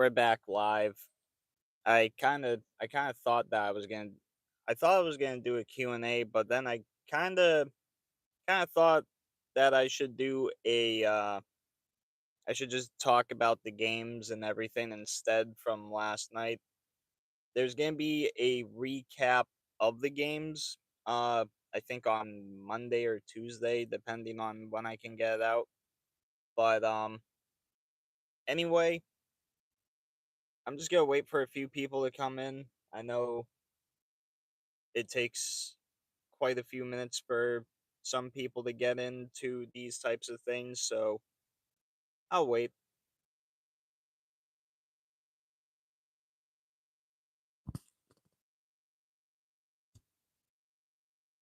We're back live. I kind of thought that I thought I was gonna do a Q&A, but then I kind of thought that I should just talk about the games and everything instead from last night. There's gonna be a recap of the games. I think on Monday or Tuesday, depending on when I can get it out. But anyway, I'm just gonna wait for a few people to come in. I know it takes quite a few minutes for some people to get into these types of things, so I'll wait.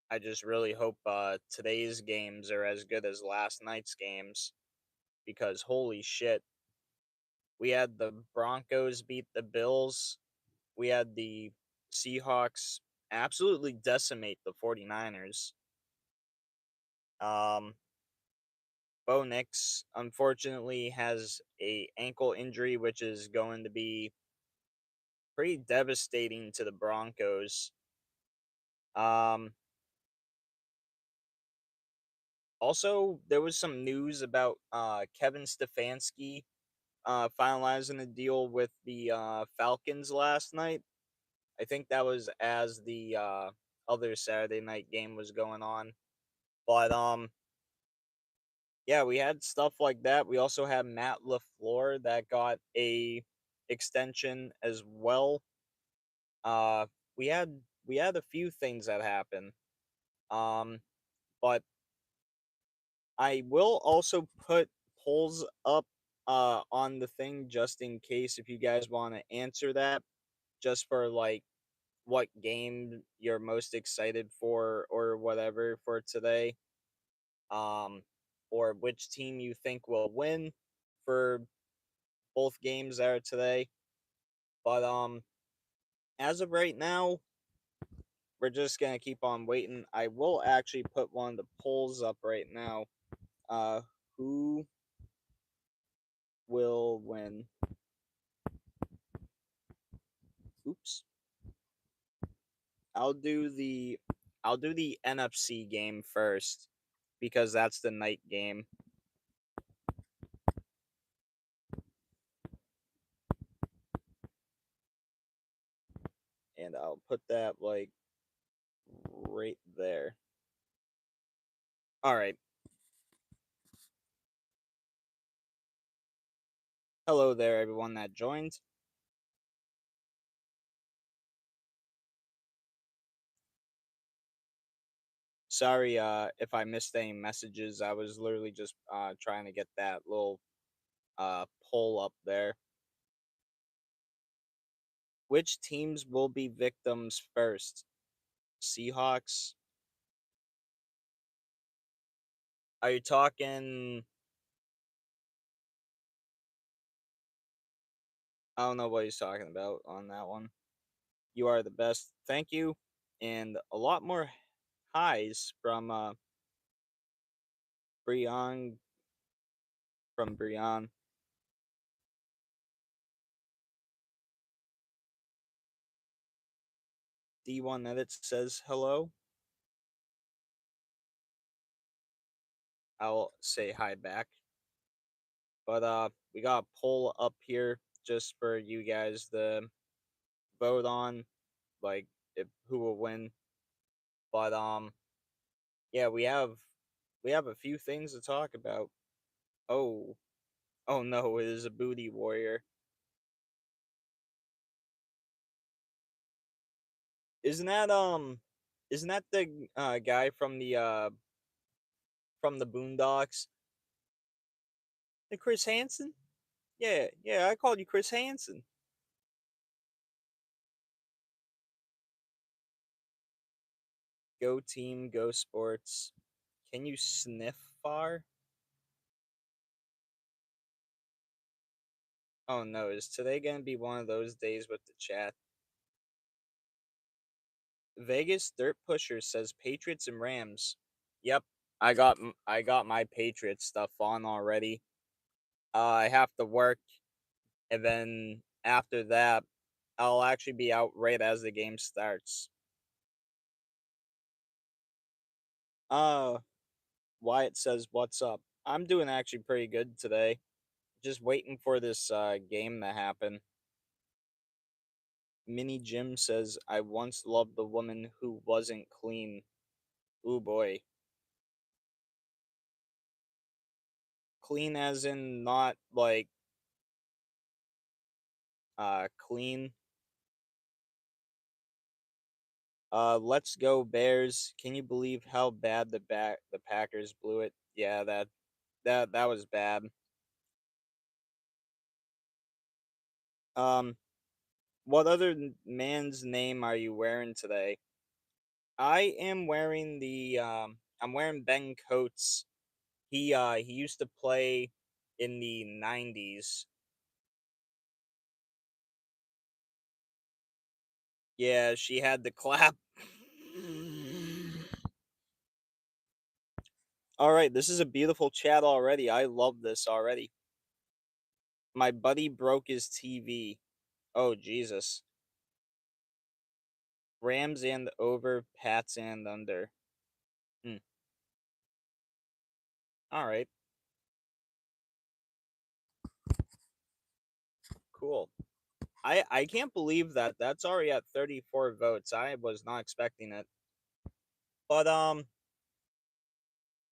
I just really hope today's games are as good as last night's games because holy shit, we had the Broncos beat the Bills, we had the Seahawks absolutely decimate the 49ers. Um, Bo Nix unfortunately has a ankle injury, which is going to be pretty devastating to the Broncos. Um, Also, there was some news about Kevin Stefanski finalizing a deal with the Falcons last night. I think that was as the other Saturday night game was going on. But yeah, we had stuff like that. We also had Matt LaFleur that got a extension as well. Uh, we had we had a few things that happened. Um, but I will also put polls up on the thing just in case if you guys want to answer that, just for like what game you're most excited for or whatever for today. Um or which team you think will win for both games that are today. But as of right now, we're just gonna keep on waiting. I will actually put one of the polls up right now. Uh who will win? Oops. I'll do the I'll do the NFC game first because that's the night game. And I'll put that like right there. All right. Hello there everyone that joined. Sorry if I missed any messages. I was literally just trying to get that little poll up there. Which teams will be victims first? Seahawks? Are you talking I don't know what he's talking about on that one. You are the best. Thank you. And a lot more highs from Brian from Brian. D1 Edit says hello. I'll say hi back. But we got a poll up here just for you guys to vote on, like if who will win. But yeah, we have a few things to talk about. Oh, oh no, it is a booty warrior. Isn't that isn't that the guy from the Boondocks? The Chris Hansen? Yeah, yeah, I called you Chris Hansen. Go team, go sports. Can you sniff far? Oh no, is today gonna be one of those days with the chat? Vegas Dirt Pusher says Patriots and Rams. Yep, I got my Patriots stuff on already. I have to work, and then after that, I'll actually be out right as the game starts. Uh, Wyatt says, "What's up?" I'm doing actually pretty good today. Just waiting for this game to happen. Mini Jim says, "I once loved the woman who wasn't clean." Ooh boy, clean as in not like clean. Let's go Bears. Can you believe how bad the Packers blew it? Yeah, that was bad. Um, what other man's name are you wearing today? I am wearing I'm wearing Ben Coates. He used to play in the 90s. Yeah, she had the clap. All right, this is a beautiful chat already. I love this already. My buddy broke his TV. Oh Jesus. Rams and over, Pats and under. Hmm. All right, cool. I can't believe that that's already at 34 votes. I was not expecting it. But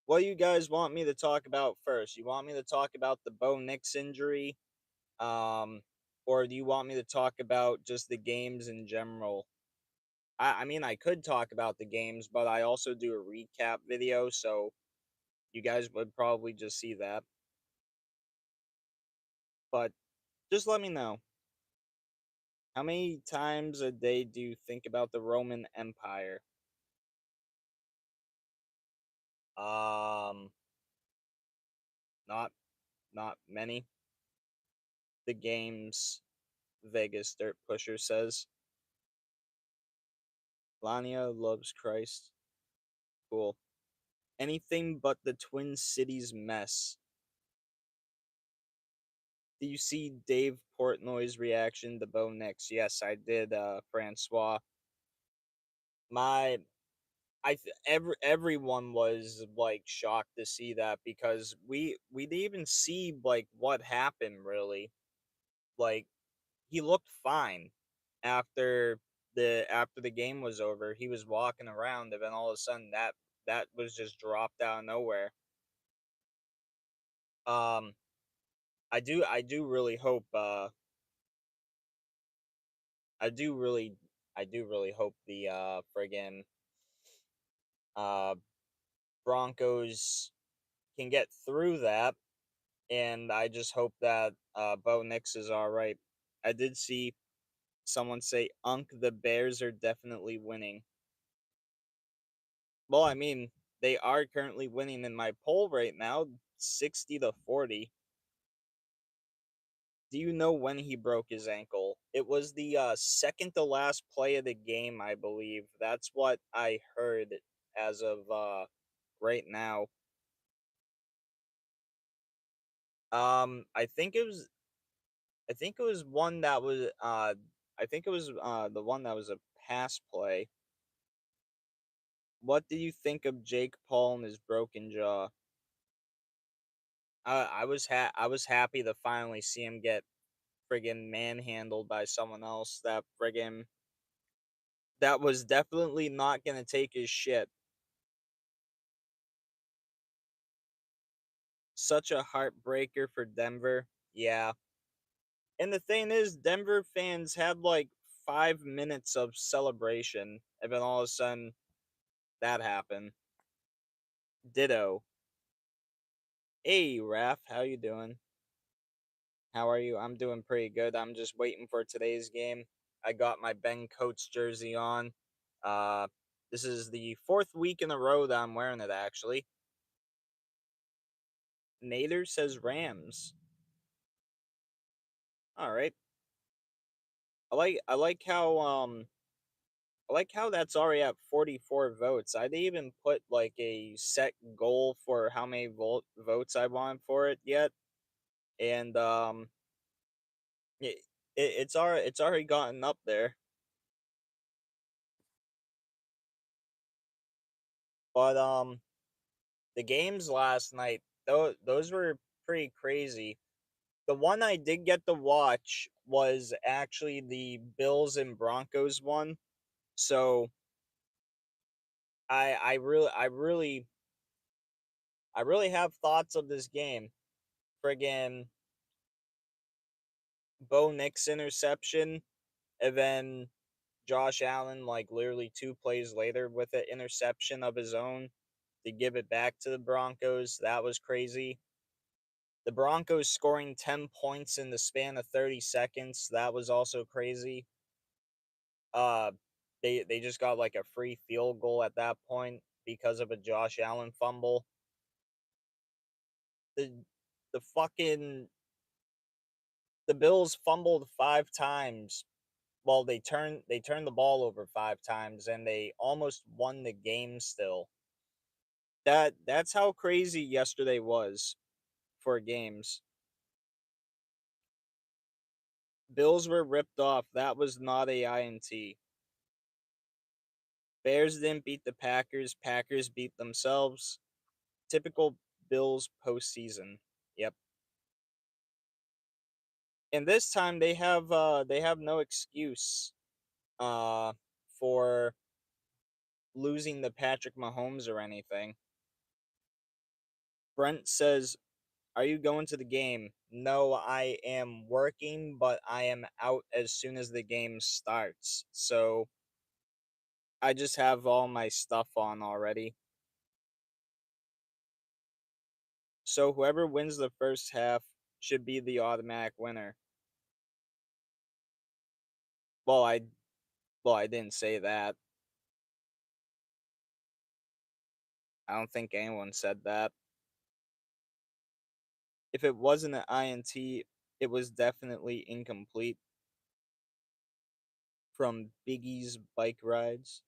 what do you guys want me to talk about first? You want me to talk about the Bo Nix injury, um, or do you want me to talk about just the games in general? I mean, I could talk about the games, but I also do a recap video, so you guys would probably just see that. But just let me know. How many times a day do you think about the Roman Empire? Um, not not many. The games, Vegas Dirt Pusher says. Lania loves Christ. Cool. Anything but the Twin Cities mess. Do you see Dave Portnoy's reaction to Bo Nix? Yes, I did, Francois. My everyone was like shocked to see that because we didn't even see like what happened really. Like he looked fine after the game was over. He was walking around, and then all of a sudden that was just dropped out of nowhere. Um, I do really hope I do really I do really hope the friggin' uh Broncos can get through that, and I just hope that Bo Nix is all right. I did see someone say, "Unk, the Bears are definitely winning." Well, I mean, they are currently winning in my poll right now, 60-40. Do you know when he broke his ankle? It was the second to last play of the game, I believe. That's what I heard as of right now. I think it was one that was I think it was the one that was a pass play. What do you think of Jake Paul and his broken jaw? I was happy to finally see him get friggin' manhandled by someone else that was definitely not gonna take his shit. Such a heartbreaker for Denver. Yeah. And the thing is, Denver fans had like 5 minutes of celebration, and then all of a sudden that happened. Ditto. Hey Raph, how you doing? How are you? I'm doing pretty good. I'm just waiting for today's game. I got my Ben Coates jersey on. Uh this is the fourth week in a row that I'm wearing it actually. Nader says Rams. All right. I like how that's already at 44 votes. I didn't even put like a set goal for how many votes I want for it yet. And it, it's already gotten up there. But the games last night, those were pretty crazy. The one I did get to watch was actually the Bills and Broncos one. So I really have thoughts of this game. Friggin' Bo Nix interception, and then Josh Allen, like literally 2 plays later, with an interception of his own to give it back to the Broncos. That was crazy. The Broncos scoring 10 points in the span of 30 seconds. That was also crazy. Uh they just got like a free field goal at that point because of a Josh Allen fumble. The the fucking the Bills fumbled 5 times. Well, they turned the ball over 5 times and they almost won the game still. That's how crazy yesterday was for games. Bills were ripped off. That was not a INT. Bears didn't beat the Packers. Packers beat themselves. Typical Bills postseason. Yep. And this time they have no excuse uh for losing to Patrick Mahomes or anything. Brent says, "Are you going to the game?" No, I am working, but I am out as soon as the game starts. So I just have all my stuff on already. So whoever wins the first half should be the automatic winner. Well, I didn't say that. I don't think anyone said that. If it wasn't an INT, it was definitely incomplete. From Biggie's bike rides.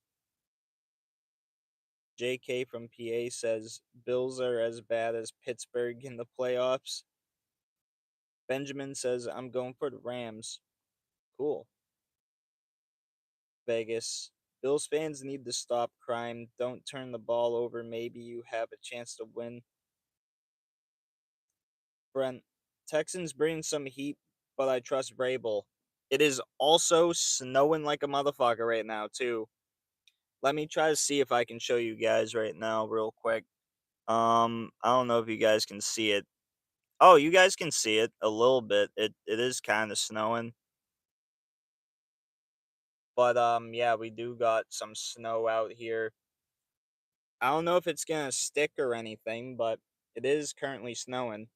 JK from PA says Bills are as bad as Pittsburgh in the playoffs. Benjamin says I'm going for the Rams. Cool. Vegas. Bills fans need to stop crime. Don't turn the ball over. Maybe you have a chance to win. Brent. Texans bring some heat, but I trust Vrabel. It is also snowing like a motherfucker right now, too. Let me try to see if I can show you guys right now, real quick. I don't know if you guys can see it. Oh, you guys can see it a little bit. It is kind of snowing. But yeah, we do got some snow out here. I don't know if it's gonna stick or anything, but it is currently snowing.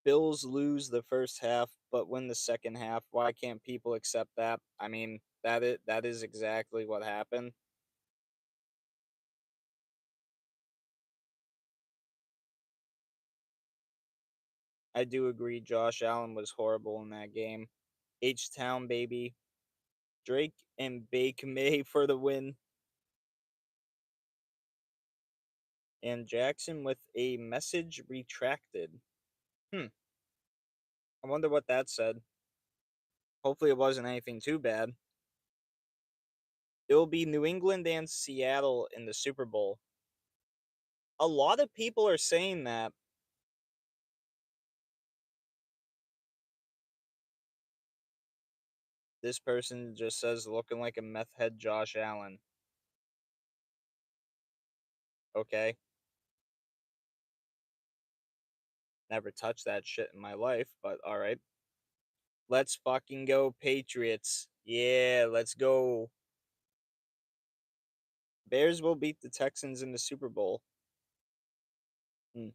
Bills lose the first half but win the second half. Why can't people accept that? I mean, that is exactly what happened. I do agree Josh Allen was horrible in that game. H Town baby. Drake and Bake May for the win. And Jackson with a message retracted. Hmm. I wonder what that said. Hopefully it wasn't anything too bad. It will be New England and Seattle in the Super Bowl. A lot of people are saying that. This person just says looking like a meth head Josh Allen. Okay. Never touched that shit in my life, but alright. Let's fucking go, Patriots. Yeah, let's go. Bears will beat the Texans in the Super Bowl. Hmm.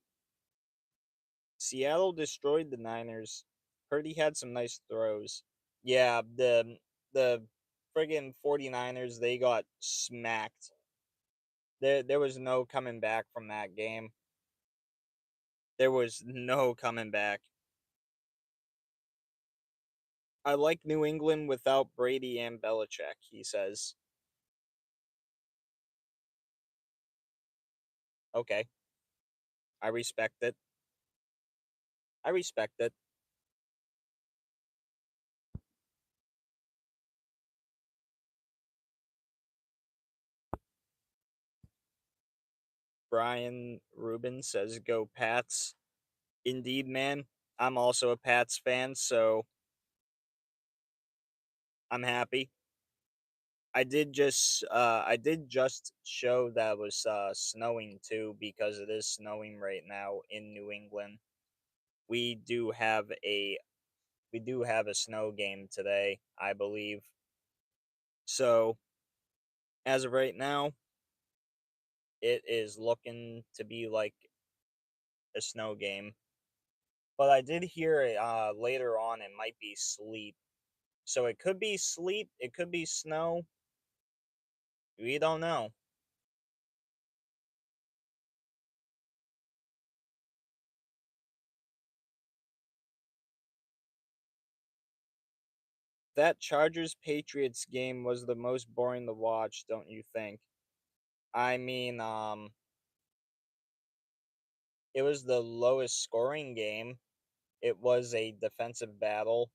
Seattle destroyed the Niners. Purdy had some nice throws. Yeah, the friggin' 49ers, they got smacked. There was no coming back from that game. There was no coming back. I like New England without Brady and Belichick, he says. Okay, I respect it. I respect it. Brian Rubin says, "Go Pats." Indeed, man. I'm also a Pats fan, so I'm happy. I did just show that it was snowing too because it is snowing right now in New England. We do have a we do have a snow game today, I believe. So, as of right now, it is looking to be like a snow game. But I did hear later on it might be sleet. So it could be sleet, it could be snow. We don't know. That Chargers Patriots game was the most boring to watch, don't you think? I mean, it was the lowest scoring game. It was a defensive battle.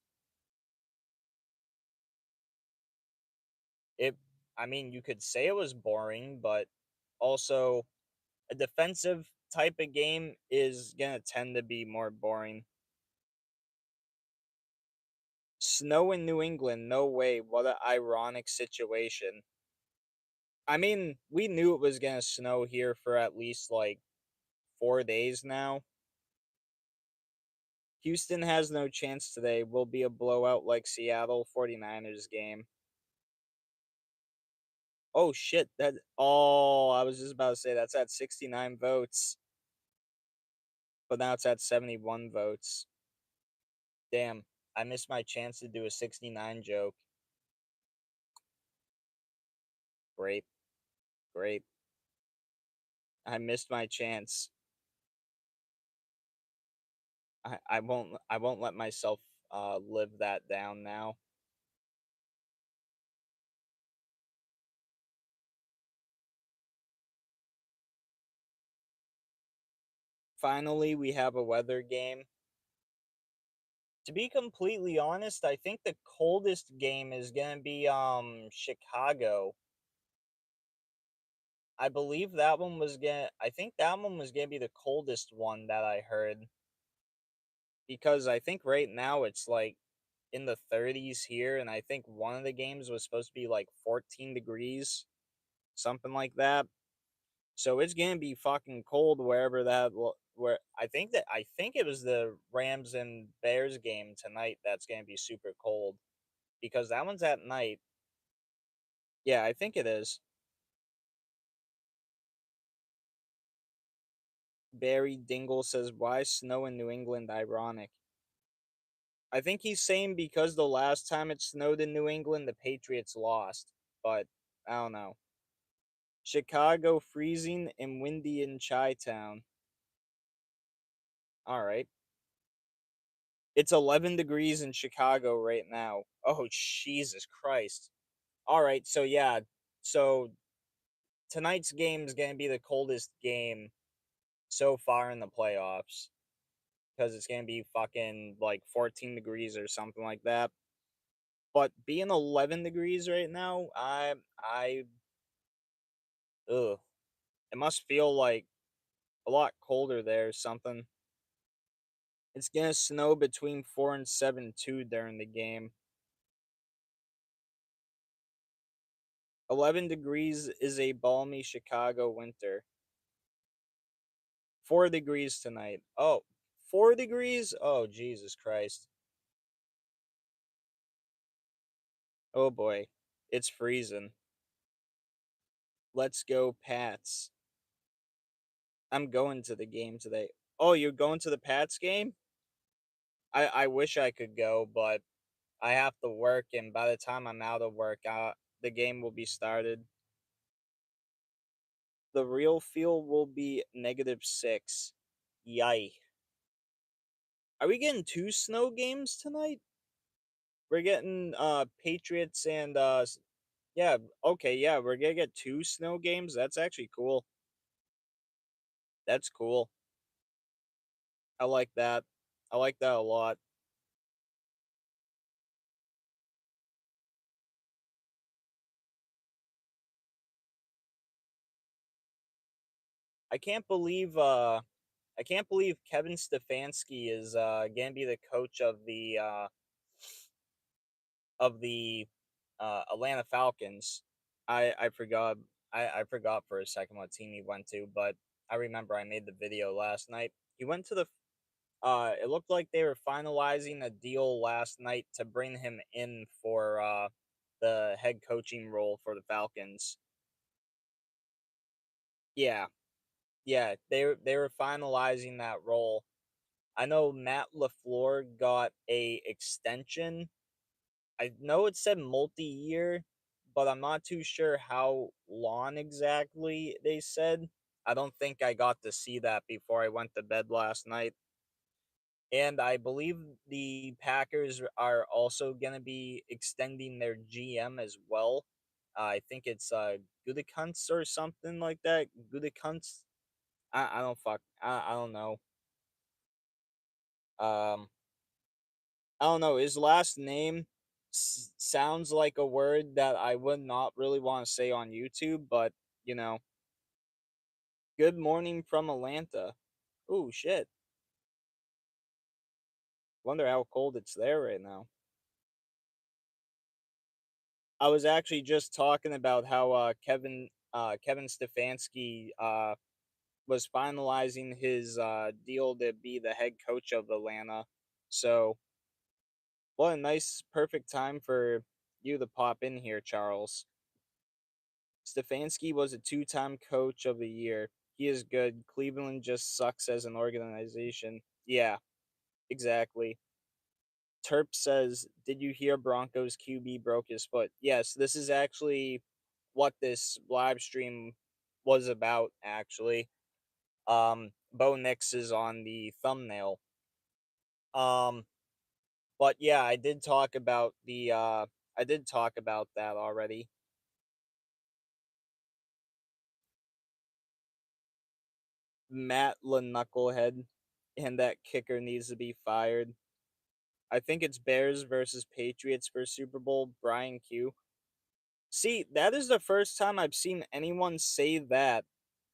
It I mean, you could say it was boring, but also a defensive type of game is going to tend to be more boring. Snow in New England, no way. What an ironic situation. I mean, we knew it was going to snow here for at least like 4 days now. Houston has no chance today. Will be a blowout like Seattle 49ers game. Oh shit, I was just about to say that's at 69 votes, but now it's at 71 votes. Damn, I missed my chance to do a 69 joke. Great, great. I missed my chance. I won't let myself live that down now. Finally, we have a weather game. To be completely honest, I think the coldest game is gonna be Chicago. I think that one was gonna be the coldest one that I heard because I think right now it's like in the 30s here, and I think one of the games was supposed to be like 14 degrees, something like that. So it's gonna be fucking cold wherever where I think it was the Rams and Bears game tonight that's gonna be super cold because that one's at night. Yeah, I think it is. Barry Dingle says, "Why snow in New England? Ironic." I think he's saying because the last time it snowed in New England, the Patriots lost. But I don't know. Chicago freezing and windy in Chi Town. All right. It's 11 degrees in Chicago right now. Oh, Jesus Christ. All right. So, yeah. So, tonight's game is going to be the coldest game so far in the playoffs because it's going to be fucking like 14 degrees or something like that. But being 11 degrees right now, ugh. It must feel like a lot colder there or something. It's gonna snow between 4 and 7 too during the game. 11 degrees is a balmy Chicago winter. 4 degrees tonight. Oh, 4 degrees? Oh, Jesus Christ. Oh boy. It's freezing. Let's go, Pats. I'm going to the game today. Oh, you're going to the Pats game? I wish I could go, but I have to work, and by the time I'm out of work, the game will be started. The real feel will be -6. Yay. Are we getting two snow games tonight? We're getting Patriots and yeah, okay, yeah, we're gonna get two snow games. That's actually cool. That's cool. I like that. I like that a lot. I can't believe I can't believe Kevin Stefanski is gonna be the coach of the Atlanta Falcons. I forgot I forgot for a second what team he went to, but I remember I made the video last night. He went to the it looked like they were finalizing a deal last night to bring him in for the head coaching role for the Falcons. Yeah. Yeah, they were finalizing that role. I know Matt LaFleur got a extension. I know it said multi-year, but I'm not too sure how long exactly they said. I don't think I got to see that before I went to bed last night. And I believe the Packers are also going to be extending their GM as well. I think it's Gutekunst or something like that. Gutekunst. I don't fuck. I don't know. Um, I don't know. His last name sounds like a word that I would not really want to say on YouTube, but you know, good morning from Atlanta. Oh shit. Wonder how cold it's there right now. I was actually just talking about how Kevin Stefanski was finalizing his deal to be the head coach of Atlanta. So, what a nice perfect time for you to pop in here, Charles. Stefanski was a two-time coach of the year. He is good. Cleveland just sucks as an organization. Yeah, exactly. Terp says, "Did you hear Broncos QB broke his foot?" Yes, this is actually what this live stream was about actually. Bo Nix is on the thumbnail. Um, but yeah, I did talk about that already. Matt LaKnucklehead and that kicker needs to be fired. I think it's Bears versus Patriots for Super Bowl, Brian Q. See, that is the first time I've seen anyone say that.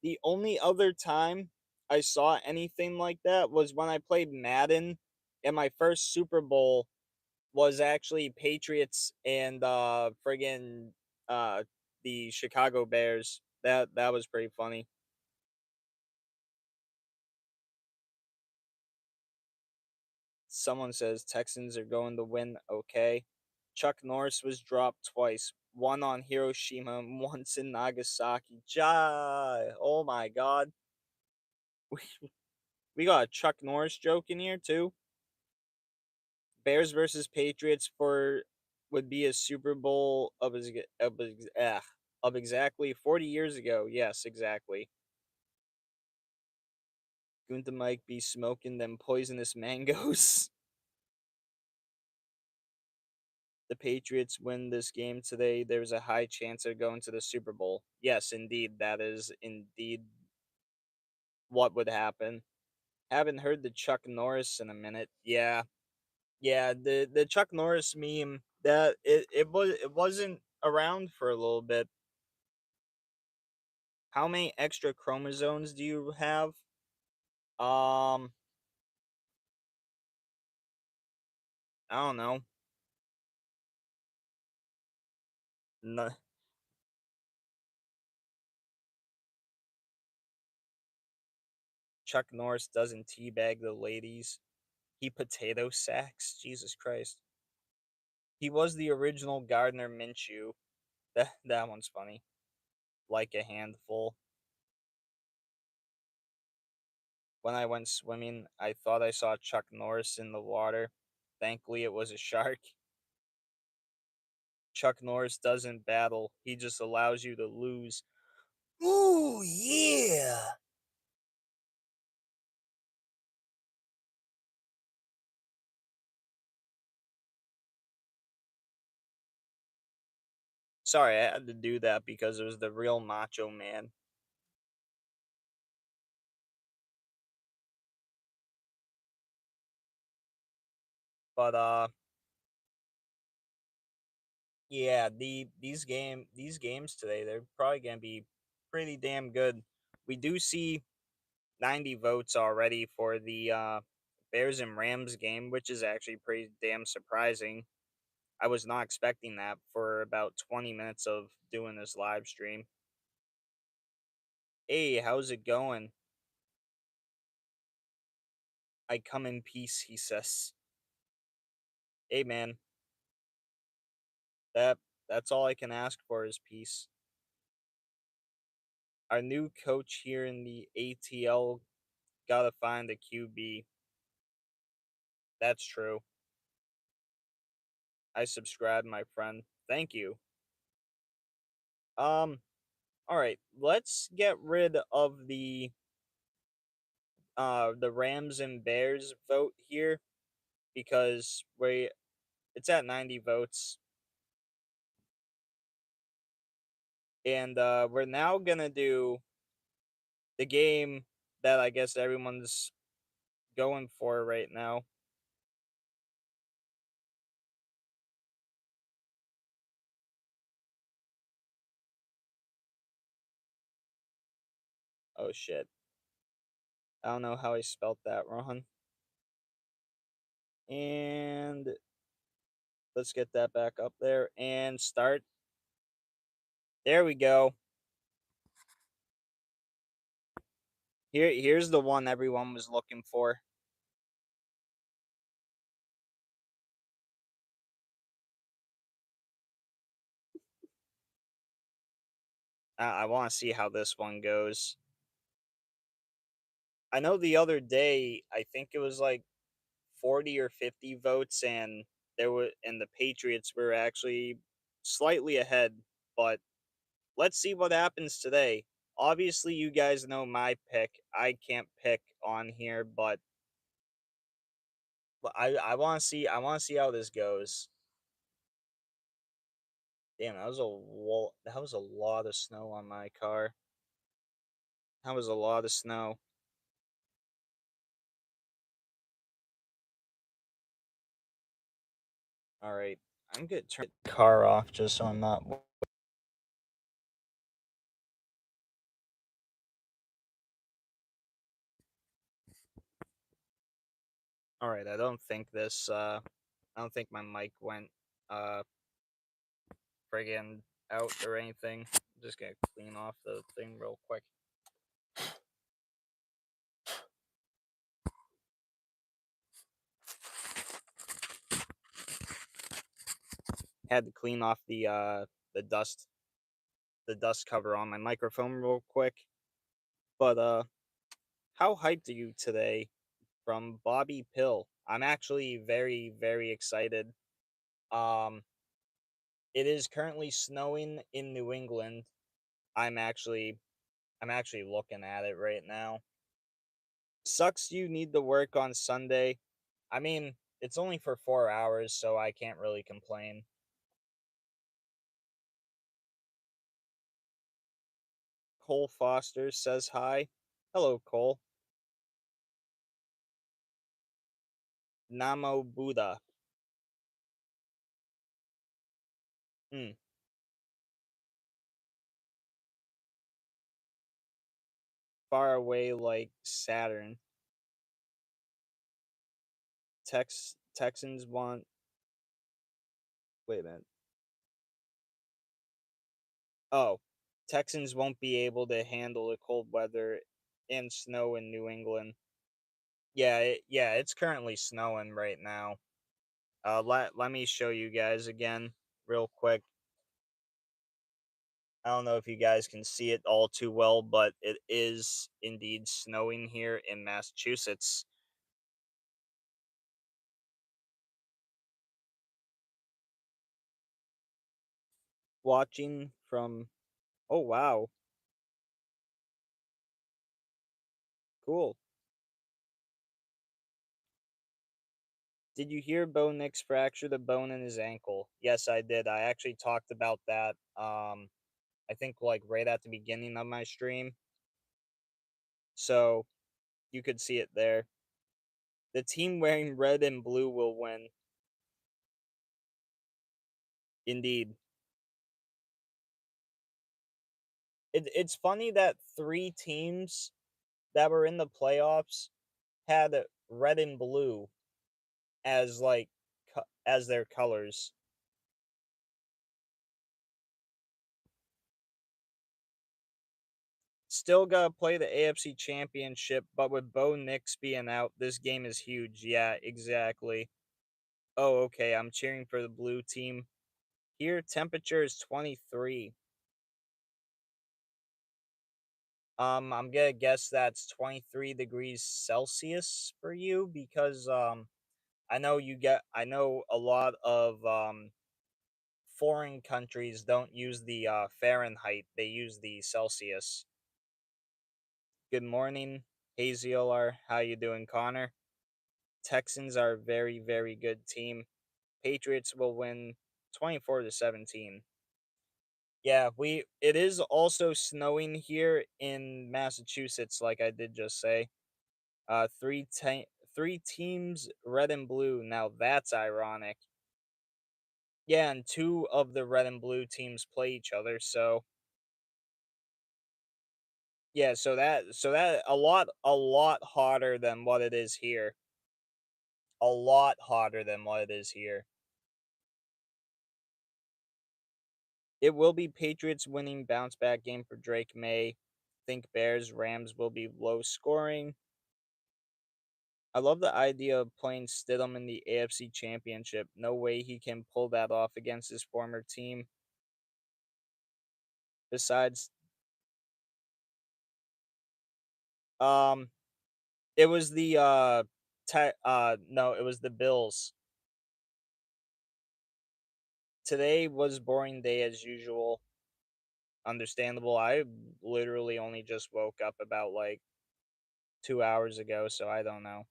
The only other time I saw anything like that was when I played Madden, and my first Super Bowl was actually Patriots and friggin' uh the Chicago Bears. That was pretty funny. Someone says Texans are going to win. Okay. Chuck Norris was dropped twice. One on Hiroshima and once in Nagasaki. Oh my god. We got a Chuck Norris joke in here too. Bears versus Patriots for would be a Super Bowl of exactly 40 years ago. Yes, exactly. Gunther Mike be smoking them poisonous mangoes. The Patriots win this game today, there's a high chance of going to the Super Bowl. Yes, indeed, that is indeed what would happen. Haven't heard the Chuck Norris in a minute. Yeah, yeah. The Chuck Norris meme that it wasn't around for a little bit. How many extra chromosomes do you have? Um, I don't know. No, Chuck Norris doesn't teabag the ladies. He potato sacks. Jesus Christ. He was the original Gardner Minshew. That one's funny. Like a handful. When I went swimming, I thought I saw Chuck Norris in the water. Thankfully, it was a shark. Chuck Norris doesn't battle, he just allows you to lose. Ooh, yeah! Sorry, I had to do that because it was the real Macho Man. But yeah, these games today, they're probably gonna be pretty damn good. We do see 90 votes already for the Bears and Rams game, which is actually pretty damn surprising. I was not expecting that for about 20 minutes of doing this live stream. Hey, how's it going? I come in peace, he says. Hey man, that that's all I can ask for is peace. Our new coach here in the ATL gotta find a QB. That's true. I subscribe, my friend. Thank you. All right, let's get rid of the Rams and Bears vote here because it's at 90 votes, and we're now gonna do the game that I guess everyone's going for right now. Oh shit. I don't know how I spelt that wrong. And let's get that back up there and start. There we go. Here's the one everyone was looking for. I want to see how this one goes. I know the other day, I think it was like 40 or 50 votes, and the Patriots were actually slightly ahead, but let's see what happens today. Obviously, you guys know my pick. I can't pick on here, but I want to see how this goes. Damn, that was a lot of snow on my car. That was a lot of snow. All right, I'm gonna turn the car off just so I'm not. All right, I don't think my mic went uh friggin' out or anything. I'm just gonna clean off the thing real quick. Had to clean off the dust cover on my microphone real quick. But how hyped are you today? From Bobby Pill. I'm actually very excited. Um, it is currently snowing in New England. I'm actually I'm actually looking at it right now. Sucks you need to work on Sunday. I mean, it's only for 4 hours, so I can't really complain. Cole Foster says hi. Hello, Cole. Namo Buddha. Hmm. Far away like Saturn. Texans want. Wait a minute. Oh, Texans won't be able to handle the cold weather and snow in New England. Yeah, it's currently snowing right now. Let me show you guys again real quick. I don't know if you guys can see it all too well, but it is indeed snowing here in Massachusetts. Watching from. Oh wow, cool. Did you hear Bo Nix fractured a bone in his ankle? Yes, I did. I actually talked about that. I think like right at the beginning of my stream, so you could see it there. The team wearing red and blue will win. Indeed. It's funny that 3 teams that were in the playoffs had red and blue as, like, as their colors. Still gotta play the AFC Championship, but with Bo Nix being out, this game is huge. Yeah, exactly. Oh, okay, I'm cheering for the blue team. Here, temperature is 23. I'm gonna guess that's 23 degrees Celsius for you because I know a lot of foreign countries don't use the Fahrenheit, they use the Celsius. Good morning, Haziolar. How you doing, Connor? Texans are a very, very good team. Patriots will win 24-17. Yeah, we it is also snowing here in Massachusetts, like I did just say. Three teams, red and blue. Now that's ironic. Yeah, and two of the red and blue teams play each other. So yeah, so that a lot hotter than what it is here. A lot hotter than what it is here. It will be Patriots winning bounce back game for Drake May. Think Bears Rams will be low scoring. I love the idea of playing Stidham in the AFC Championship. No way he can pull that off against his former team. Besides, um, it was the no, it was the Bills. Today was boring day as usual. Understandable. I literally only just woke up about like 2 hours ago, so I don't know.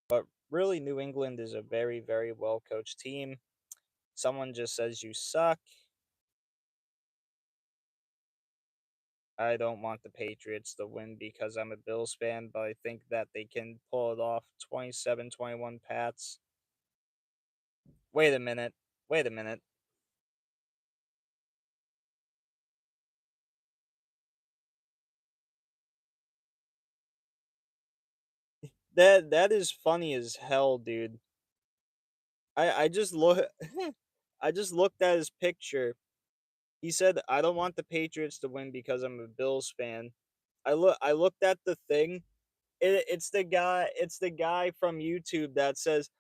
But really, New England is a very, very well coached team. Someone just says you suck. I don't want the Patriots to win because I'm a Bills fan, but I think that they can pull it off. 27-21 Pats. Wait a minute. Wait a minute. That is funny as hell, dude. I just look I just looked at his picture. He said, "I don't want the Patriots to win because I'm a Bills fan." I looked at the thing. It's the guy from YouTube that says,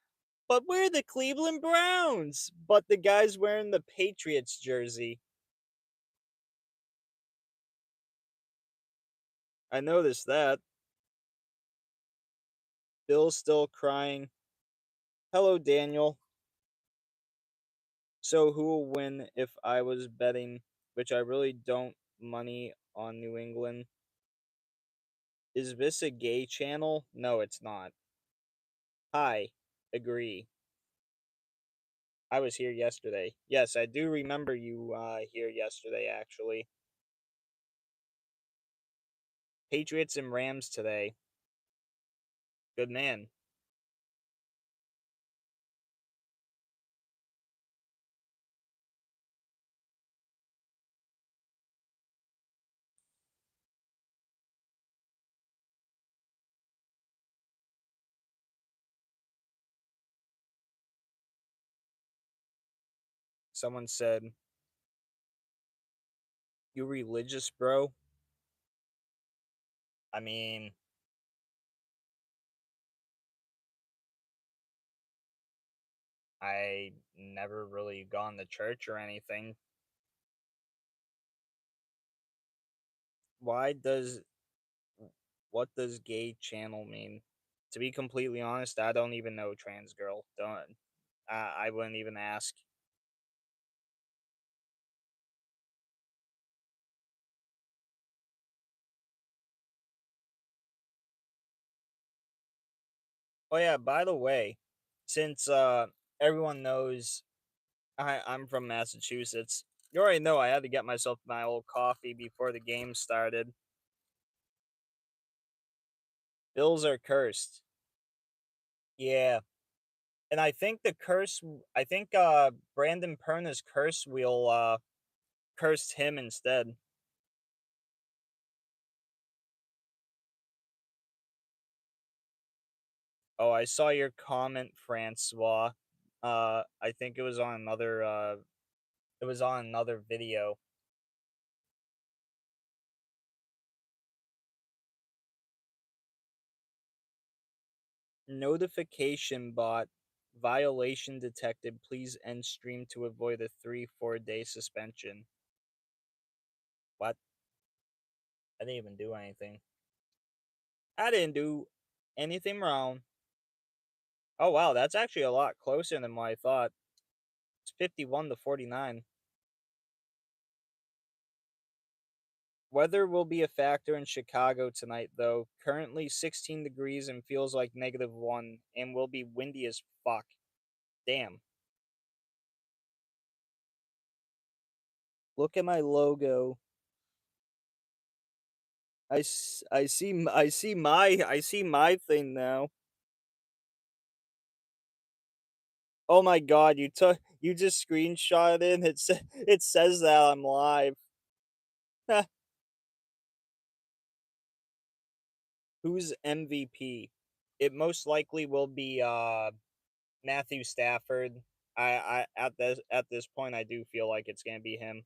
"But we're the Cleveland Browns." But the guy's wearing the Patriots jersey. I noticed that. Bill's still crying. Hello, Daniel. So who will win if I was betting, which I really don't, money on New England? Is this a gay channel? No, it's not. Hi. Agree. I was here yesterday. Yes, I do remember you here yesterday, actually. Patriots and Rams today. Good man. Someone said, "You religious, bro?" I mean, I never really gone to church or anything. Why does what does gay channel mean? To be completely honest, I don't even know trans girl. Don't I wouldn't even ask. Oh yeah, by the way, since everyone knows I'm from Massachusetts, you already know I had to get myself my old coffee before the game started. Bills are cursed. Yeah, And I think I think Brandon Perna's curse wheel cursed him instead. Oh, I saw your comment, Francois. I think it was on another video. Notification bot violation detected. Please end stream to avoid a 3-4 day suspension. What? I didn't even do anything. I didn't do anything wrong. Oh wow, that's actually a lot closer than what I thought. It's 51-49. Weather will be a factor in Chicago tonight, though. Currently 16 degrees and feels like -1, and will be windy as fuck. Damn. Look at my logo. I see my thing now. Oh my god, you just screenshot it. It says that I'm live. Who's MVP? It most likely will be Matthew Stafford. I at this point I do feel like it's gonna be him.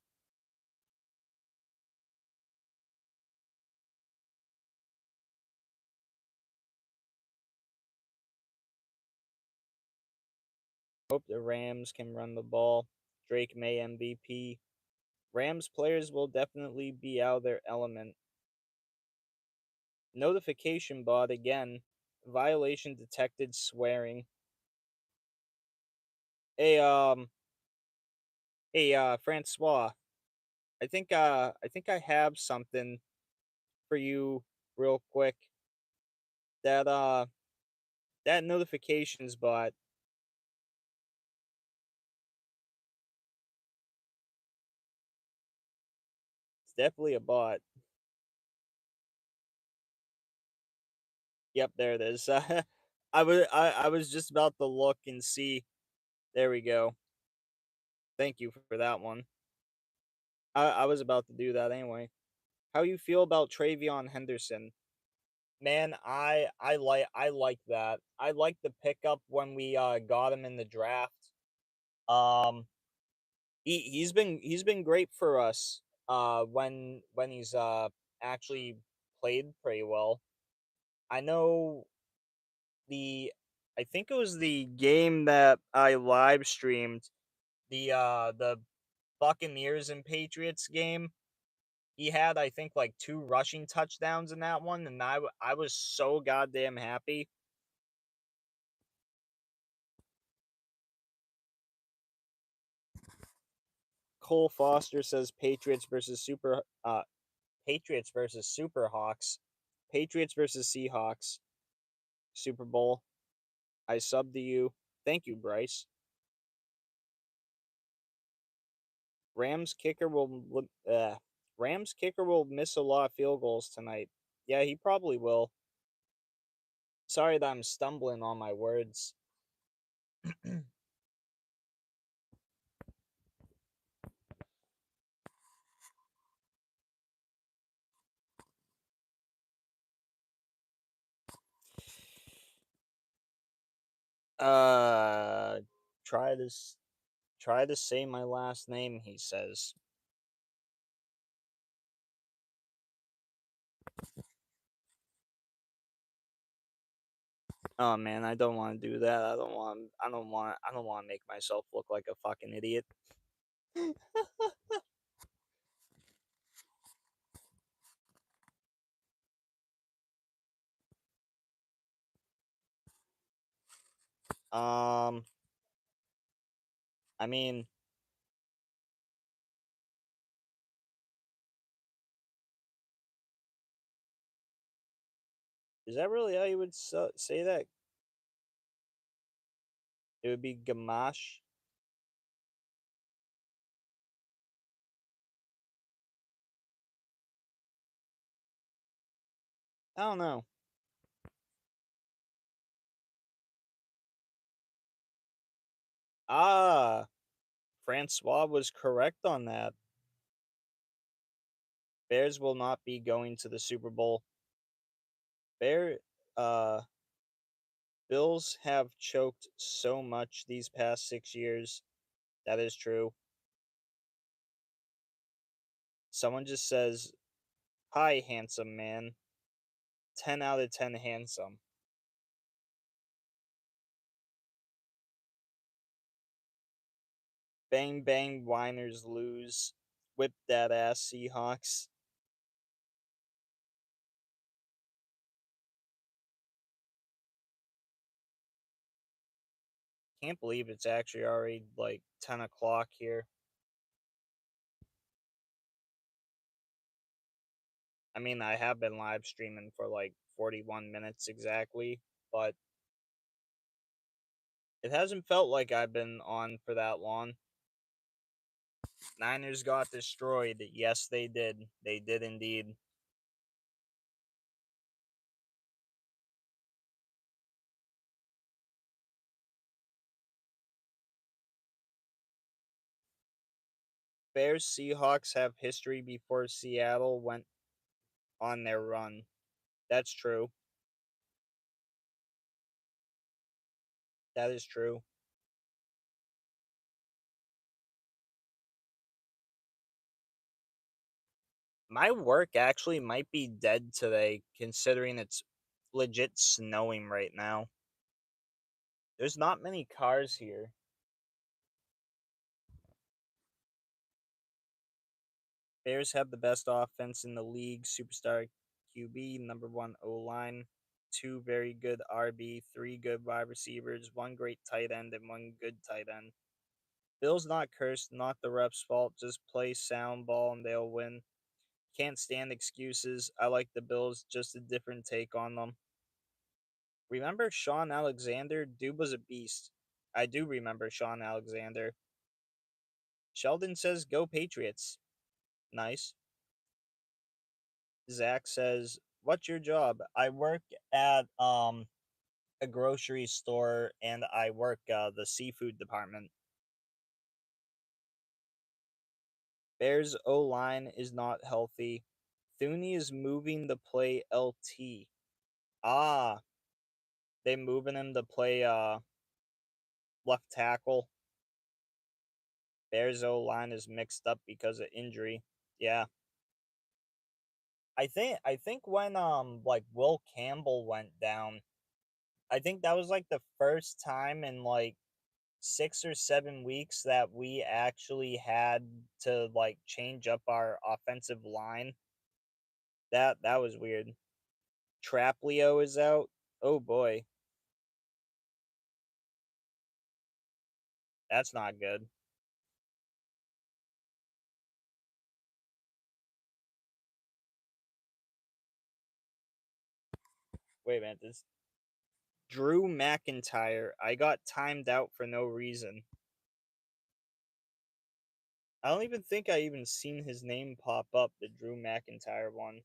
Hope the Rams can run the ball. Drake May MVP. Rams players will definitely be out of their element. Notification bot again. Violation detected swearing. Hey Francois. I think I have something for you real quick. That that notifications bot. It's definitely a bot. Yep, there it is. I was just about to look and see. There we go. Thank you for that one. I was about to do that anyway. How you feel about Travion Henderson? Man, I like that. I like the pickup when we got him in the draft. Um he's been great for us when he's actually played pretty well. I know the I think it was the game that I live streamed, the Buccaneers and Patriots game. He had I think like 2 rushing touchdowns in that one, and I was so goddamn happy. Cole Foster says Patriots versus Superhawks. Patriots versus Seahawks. Super Bowl. I sub to you. Thank you, Bryce. Rams kicker will Rams kicker will miss a lot of field goals tonight. Yeah, he probably will. Sorry that I'm stumbling on my words. uh try this try to say my last name, he says. Oh man, I don't want to do that. I don't want to make myself look like a fucking idiot. um I mean, is that really how you would say that? It would be Gamache. I don't know. Ah, Francois was correct on that. Bears will not be going to the Super Bowl. Bear uh Bills have choked so much these past 6 years. That is true. Someone just says, "Hi, handsome man." 10 out of 10 handsome. Bang bang whiners lose. Whip that ass Seahawks. Can't believe it's actually already like 10 o'clock here. I mean, I have been live streaming for like 41 minutes exactly, but it hasn't felt like I've been on for that long. Niners got destroyed. Yes, they did. They did indeed. Bears Seahawks have history before Seattle went on their run. That's true. That is true. My work actually might be dead today, considering it's legit snowing right now. There's not many cars here. Bears have the best offense in the league. Superstar QB, number one O line, two very good RB, three good wide receivers, one great tight end, and one good tight end. Bills not cursed, not the ref's fault. Just play sound ball and they'll win. Can't stand excuses. I like the Bills, just a different take on them. Remember Sean Alexander? Dude was a beast. I do remember Sean Alexander. Sheldon says, "Go Patriots." Nice. Zach says, "What's your job?" I work at a grocery store and I work the seafood department. Bears O line is not healthy. Thuney is moving to play LT. Ah, they moving him to play left tackle. Bears O line is mixed up because of injury. Yeah. I think when like Will Campbell went down, I think that was like the first time in like 6 or 7 weeks that we actually had to like change up our offensive line. That was weird. Traplio is out. Oh boy, that's not good. Wait a minute, this Drew McIntyre. I got timed out for no reason. I don't even think I even seen his name pop up, the Drew McIntyre one.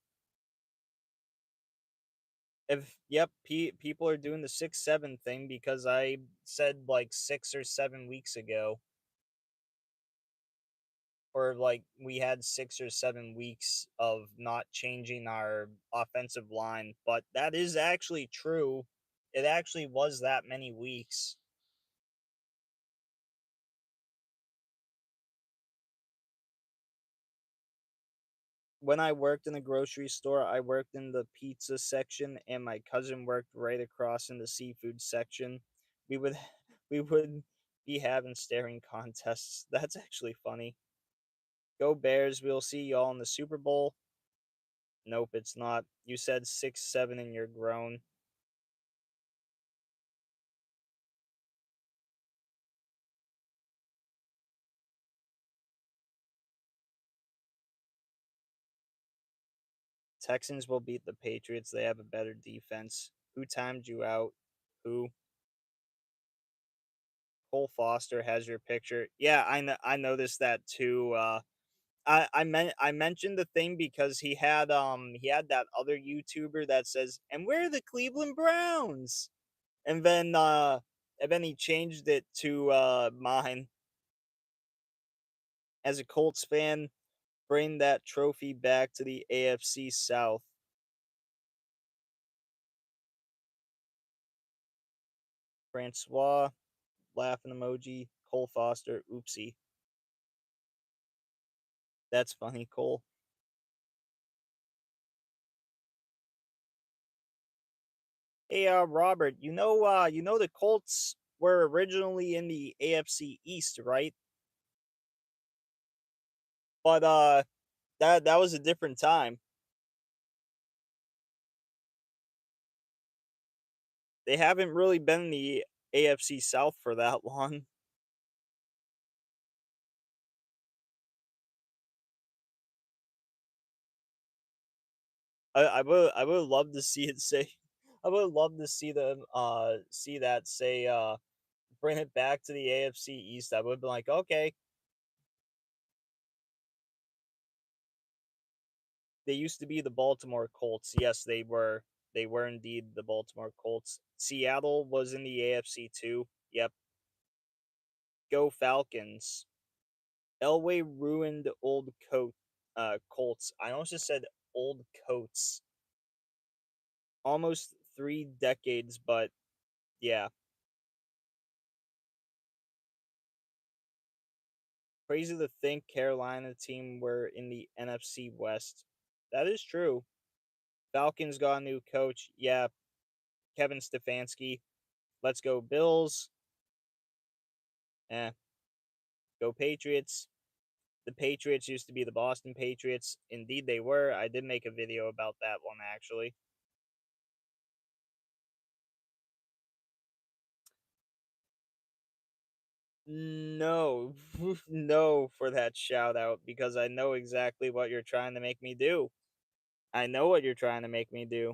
If yep, people are doing the 6-7 thing because I said like 6 or 7 weeks ago, or like we had 6 or 7 weeks of not changing our offensive line, but that is actually true. It actually was that many weeks. When I worked in a grocery store, I worked in the pizza section, and my cousin worked right across in the seafood section. We would we would be having staring contests. That's actually funny. Go Bears! We'll see y'all in the Super Bowl. Nope, it's not. You said 6-7 and you're grown. Texans will beat the Patriots. They have a better defense. Who timed you out? Who? Cole Foster has your picture. Yeah, I noticed that too. I mentioned the thing because he had that other YouTuber that says, "And where are the Cleveland Browns?" And then and then he changed it to mine. As a Colts fan, bring that trophy back to the AFC South. Francois, laughing emoji, Cole Foster, oopsie. That's funny, Cole. Hey, Robert, you know the Colts were originally in the AFC East, right? But that was a different time. They haven't really been in the AFC South for that long. I would love to see it say I would love to see them see that say bring it back to the AFC East. I would be like, okay, they used to be the Baltimore Colts. Yes, they were. They were indeed the Baltimore Colts. Seattle was in the AFC too. Yep. Go Falcons. Elway ruined old Colts. I almost just said old coats. Almost 3 decades, but yeah. Crazy to think Carolina team were in the NFC West. That is true. Falcons got a new coach. Yeah, Kevin Stefanski. Let's go Bills. Eh, go Patriots. The Patriots used to be the Boston Patriots. Indeed, they were. I did make a video about that one actually. No, no for that shout out because I know exactly what you're trying to make me do. I know what you're trying to make me do.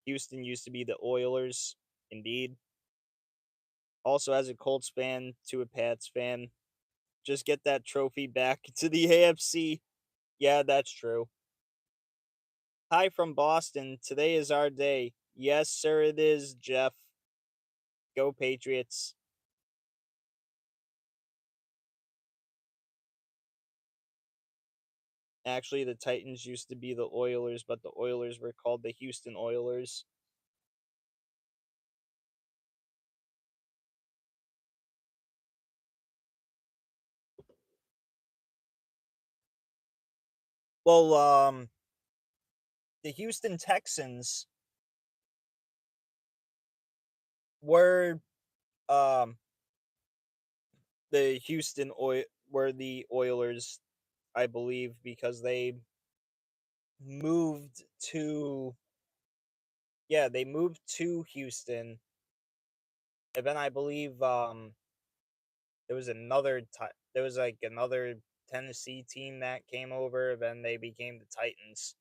Houston used to be the Oilers. Indeed. Also, as a Colts fan to a Pats fan, just get that trophy back to the AFC. Yeah, that's true. Hi from Boston. Today is our day. Yes, sir, it is, Jeff. Go Patriots. Actually, the Titans used to be the Oilers, but the Oilers were called the Houston Oilers. Well, the Houston Texans were um the were the Oilers, I believe, because they moved to they moved to Houston, and then I believe there was like another Tennessee team that came over. Then they became the Titans,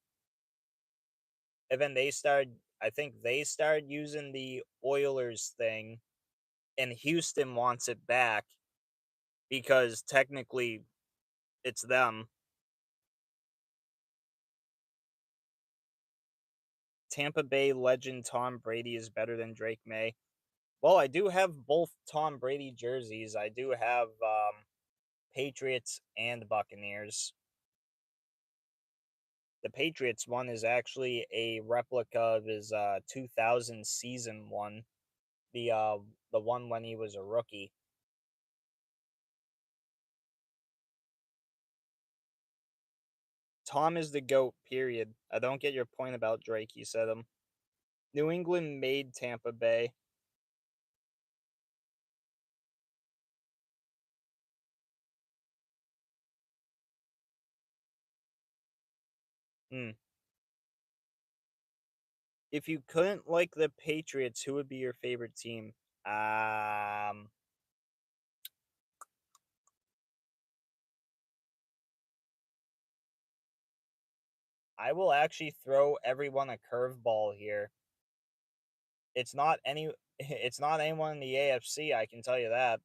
and then I think they started using the Oilers thing, and Houston wants it back because technically it's them. Tampa Bay legend Tom Brady is better than Drake May. Well, I do have both Tom Brady jerseys. I do have Patriots and Buccaneers. The Patriots one is actually a replica of his 2000 season one, the one when he was a rookie. Tom is the goat. Period. I don't get your point about Drake. You said him. New England made Tampa Bay. Hmm. If you couldn't like the Patriots, who would be your favorite team? Um, I will actually throw everyone a curveball here. It's not any. It's not anyone in the AFC. I can tell you that.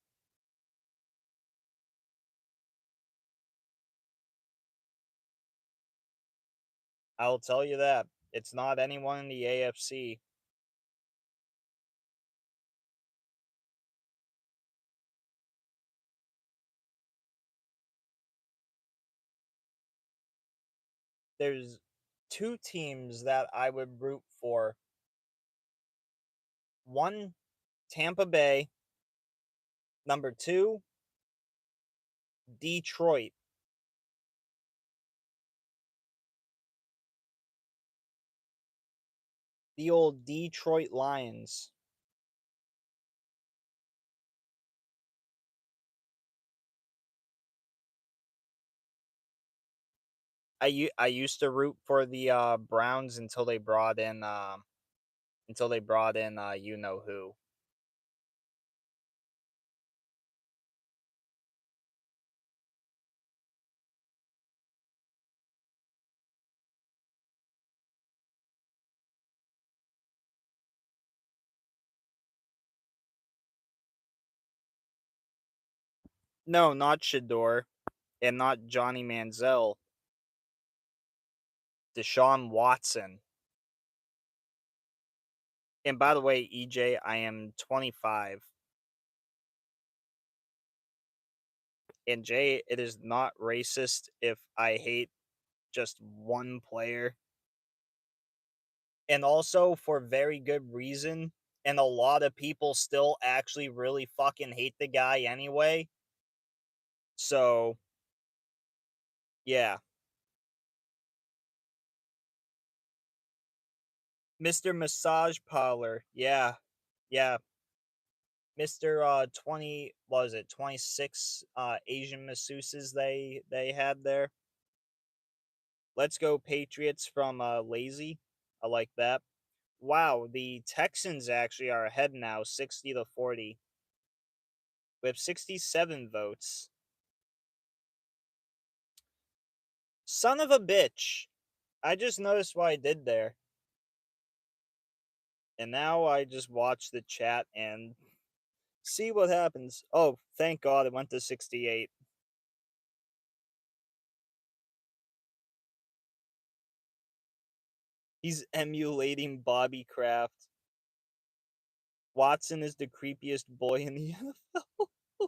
I'll tell you that. It's not anyone in the AFC. There's two teams that I would root for. One, Tampa Bay. Number two, Detroit. The old Detroit Lions. I used to root for the Browns until they brought in you know who. No, not Shador and not Johnny Manziel. Deshaun Watson. And by the way, EJ, I am 25. And Jay, it is not racist if I hate just one player. And also for very good reason. And a lot of people still actually really fucking hate the guy anyway. So, yeah. Mr. Massage Parlor. Yeah. Yeah. Mr. 20 was it 26 Asian masseuses they had there. Let's go Patriots from Lazy. I like that. Wow, the Texans actually are ahead now 60-40 with 67 votes. Son of a bitch. I just noticed what I did there. And now I just watch the chat and see what happens. Oh, thank God it went to 68. He's emulating Bobby Kraft. Watson is the creepiest boy in the NFL.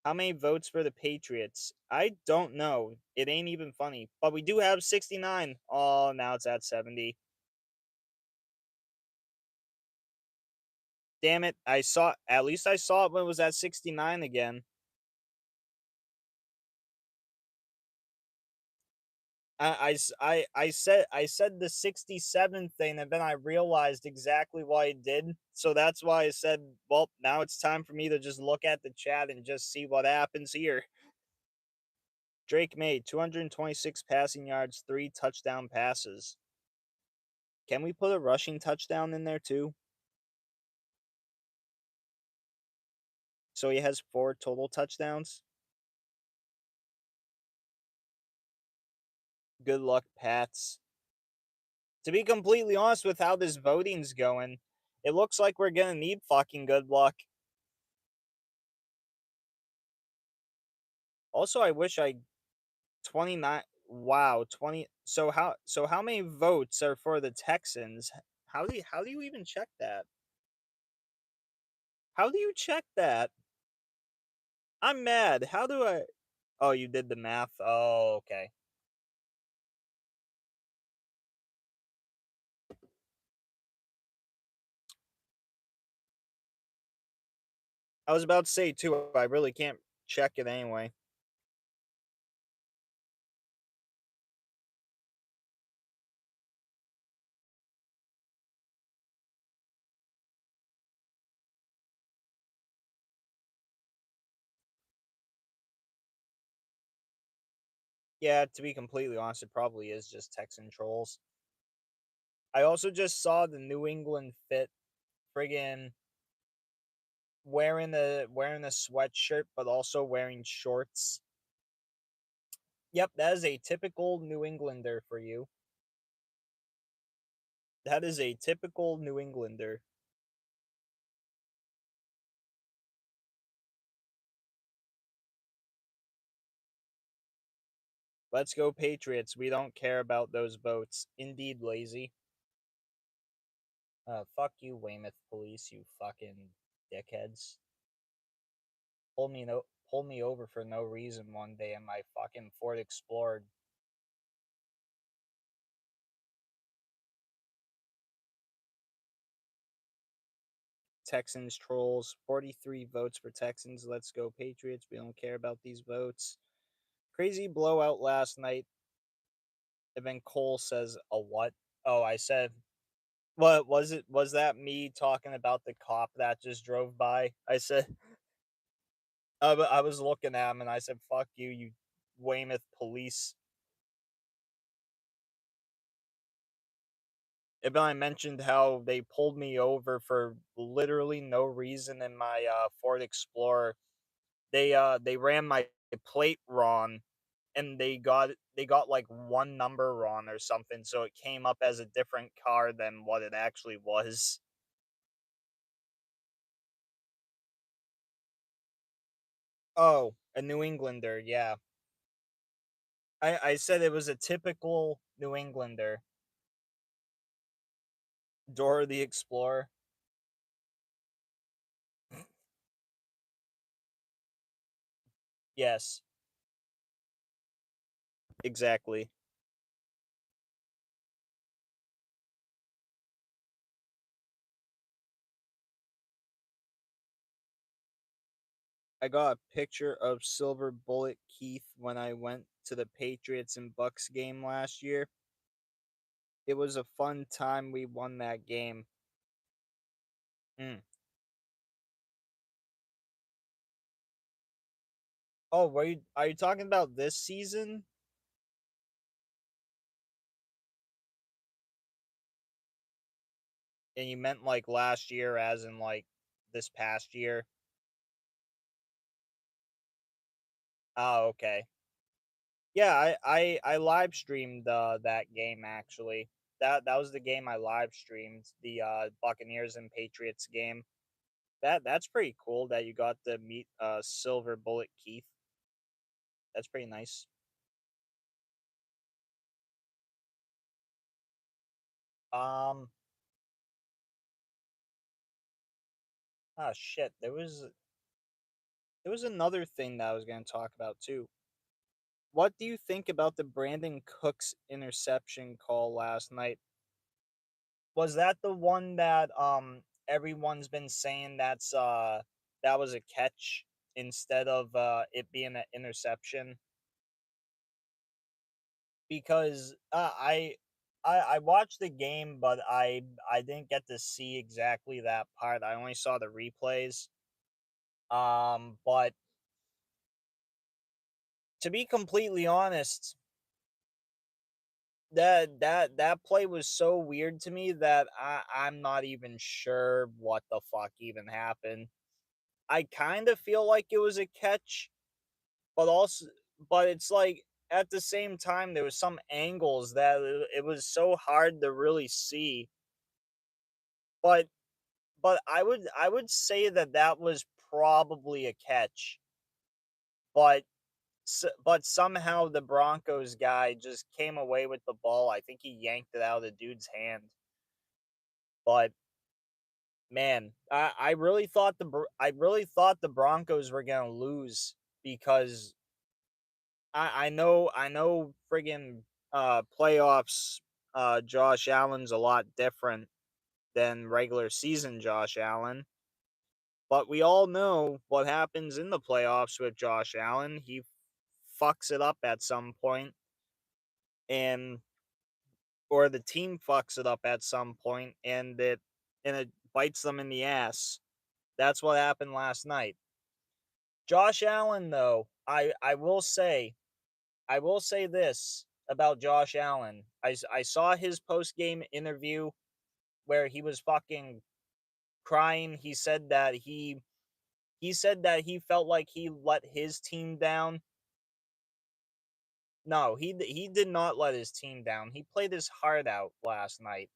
How many votes for the Patriots? I don't know. It ain't even funny. But we do have 69. Oh, now it's at 70. Damn it. At least I saw it when it was at 69 again. I said the 67 thing, and then I realized exactly what I did. So that's why I said, well, now it's time for me to just look at the chat and just see what happens here. Drake May, 226 passing yards, 3 touchdown passes. Can we put a rushing touchdown in there too? So he has 4 total touchdowns. Good luck, Pats. To be completely honest with how this voting's going, it looks like we're gonna need fucking good luck. Also, I wish I 29. Wow, 20. So how many votes are for the Texans? How do you even check that? How do you check that? I'm mad. How do I? Oh, you did the math. Oh, okay. I was about to say too. I really can't check it anyway. Yeah, to be completely honest, it probably is just Texan trolls. I also just saw the New England fit friggin' wearing a sweatshirt but also wearing shorts. Yep, that is a typical New Englander for you. That is a typical New Englander. Let's go Patriots. We don't care about those votes. Indeed, lazy. Fuck you, Weymouth police, you fucking dickheads. Pull me over for no reason one day in my fucking Ford Explorer. Texans trolls. 43 votes for Texans. Let's go Patriots. We don't care about these votes. Crazy blowout last night. And then Cole says a what? Oh, I said what was it? Was that me talking about the cop that just drove by? I said I was looking at him and I said, "Fuck you, you Weymouth police." And then I mentioned how they pulled me over for literally no reason in my Ford Explorer. They ran my plate wrong and they got like one number wrong or something, so it came up as a different car than what it actually was. Oh, a New Englander, yeah. I said it was a typical New Englander. Dora the Explorer. Yes, exactly. I got a picture of Silver Bullet Keith when I went to the Patriots and Bucks game last year. It was a fun time. We won that game. Mm. Oh, are you talking about this season? And you meant like last year, as in like this past year? Oh, okay. Yeah, I live streamed that game actually. That was the game I live streamed, the Buccaneers and Patriots game. That's pretty cool that you got to meet Silver Bullet Keith. That's pretty nice. Um shit, there was another thing that I was going to talk about too. What do you think about the Brandon Cooks interception call last night? Was that the one that everyone's been saying that was a catch instead of it being an interception? Because I watched the game, but I didn't get to see exactly that part. I only saw the replays. But to be completely honest, that play was so weird to me that I'm not even sure what the fuck even happened. I kind of feel like it was a catch, but also, but it's like at the same time there was some angles that it was so hard to really see. But I would say that that was probably a catch, but but somehow the Broncos guy just came away with the ball. I think he yanked it out of the dude's hand. But man, I really thought I really thought the Broncos were gonna lose because I know friggin' playoffs Josh Allen's a lot different than regular season Josh Allen. But we all know what happens in the playoffs with Josh Allen. He fucks it up at some point, and or the team fucks it up at some point, and it bites them in the ass. That's what happened last night. Josh Allen, though, I will say this about Josh Allen. I saw his post game interview where he was fucking crying. He said that he felt like he let his team down. No, he did not let his team down. He played his heart out last night.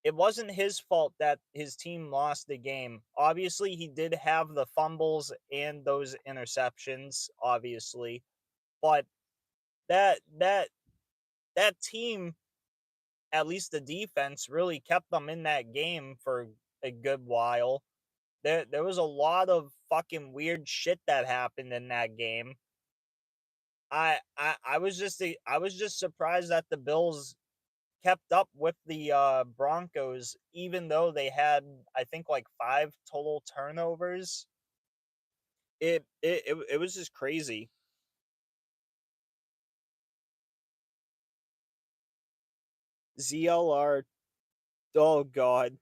It wasn't his fault that his team lost the game. Obviously, he did have the fumbles and those interceptions, obviously, but that team, at least the defense, really kept them in that game for a good while. There was a lot of fucking weird shit that happened in that game. I was just surprised that the Bills kept up with the Broncos, even though they had, I think, like 5 total turnovers. It was just crazy. ZLR, oh god,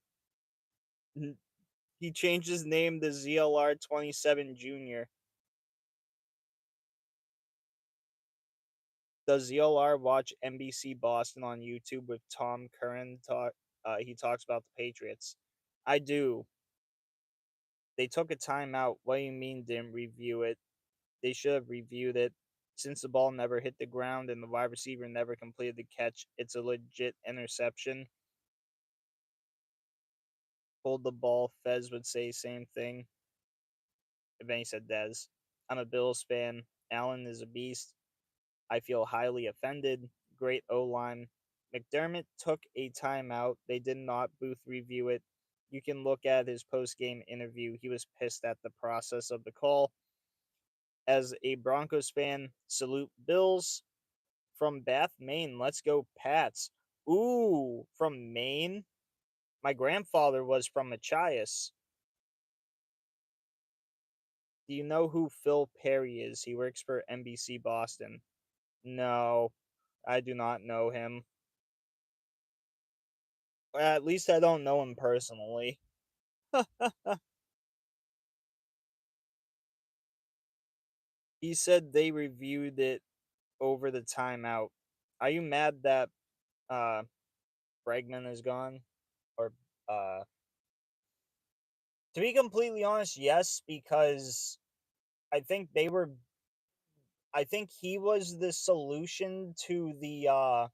he changed his name to ZLR 27 Junior. Does ZLR watch NBC Boston on YouTube with Tom Curran talk? He talks about the Patriots. I do. They took a timeout. What do you mean didn't review it? They should have reviewed it. Since the ball never hit the ground and the wide receiver never completed the catch, it's a legit interception. Hold the ball. Fez would say same thing. If any said Dez. I'm a Bills fan. Allen is a beast. I feel highly offended. Great O line. McDermott took a timeout. They did not booth review it. You can look at his post game interview. He was pissed at the process of the call. As a Broncos fan, salute Bills. From Bath, Maine. Let's go, Pats. Ooh, from Maine? My grandfather was from Machias. Do you know who Phil Perry is? He works for NBC Boston. No, I do not know him. At least I don't know him personally. He said they reviewed it over the timeout. Are you mad that uh Bregman is gone? Or uh to be completely honest, yes, because I think they were I think he was the solution to the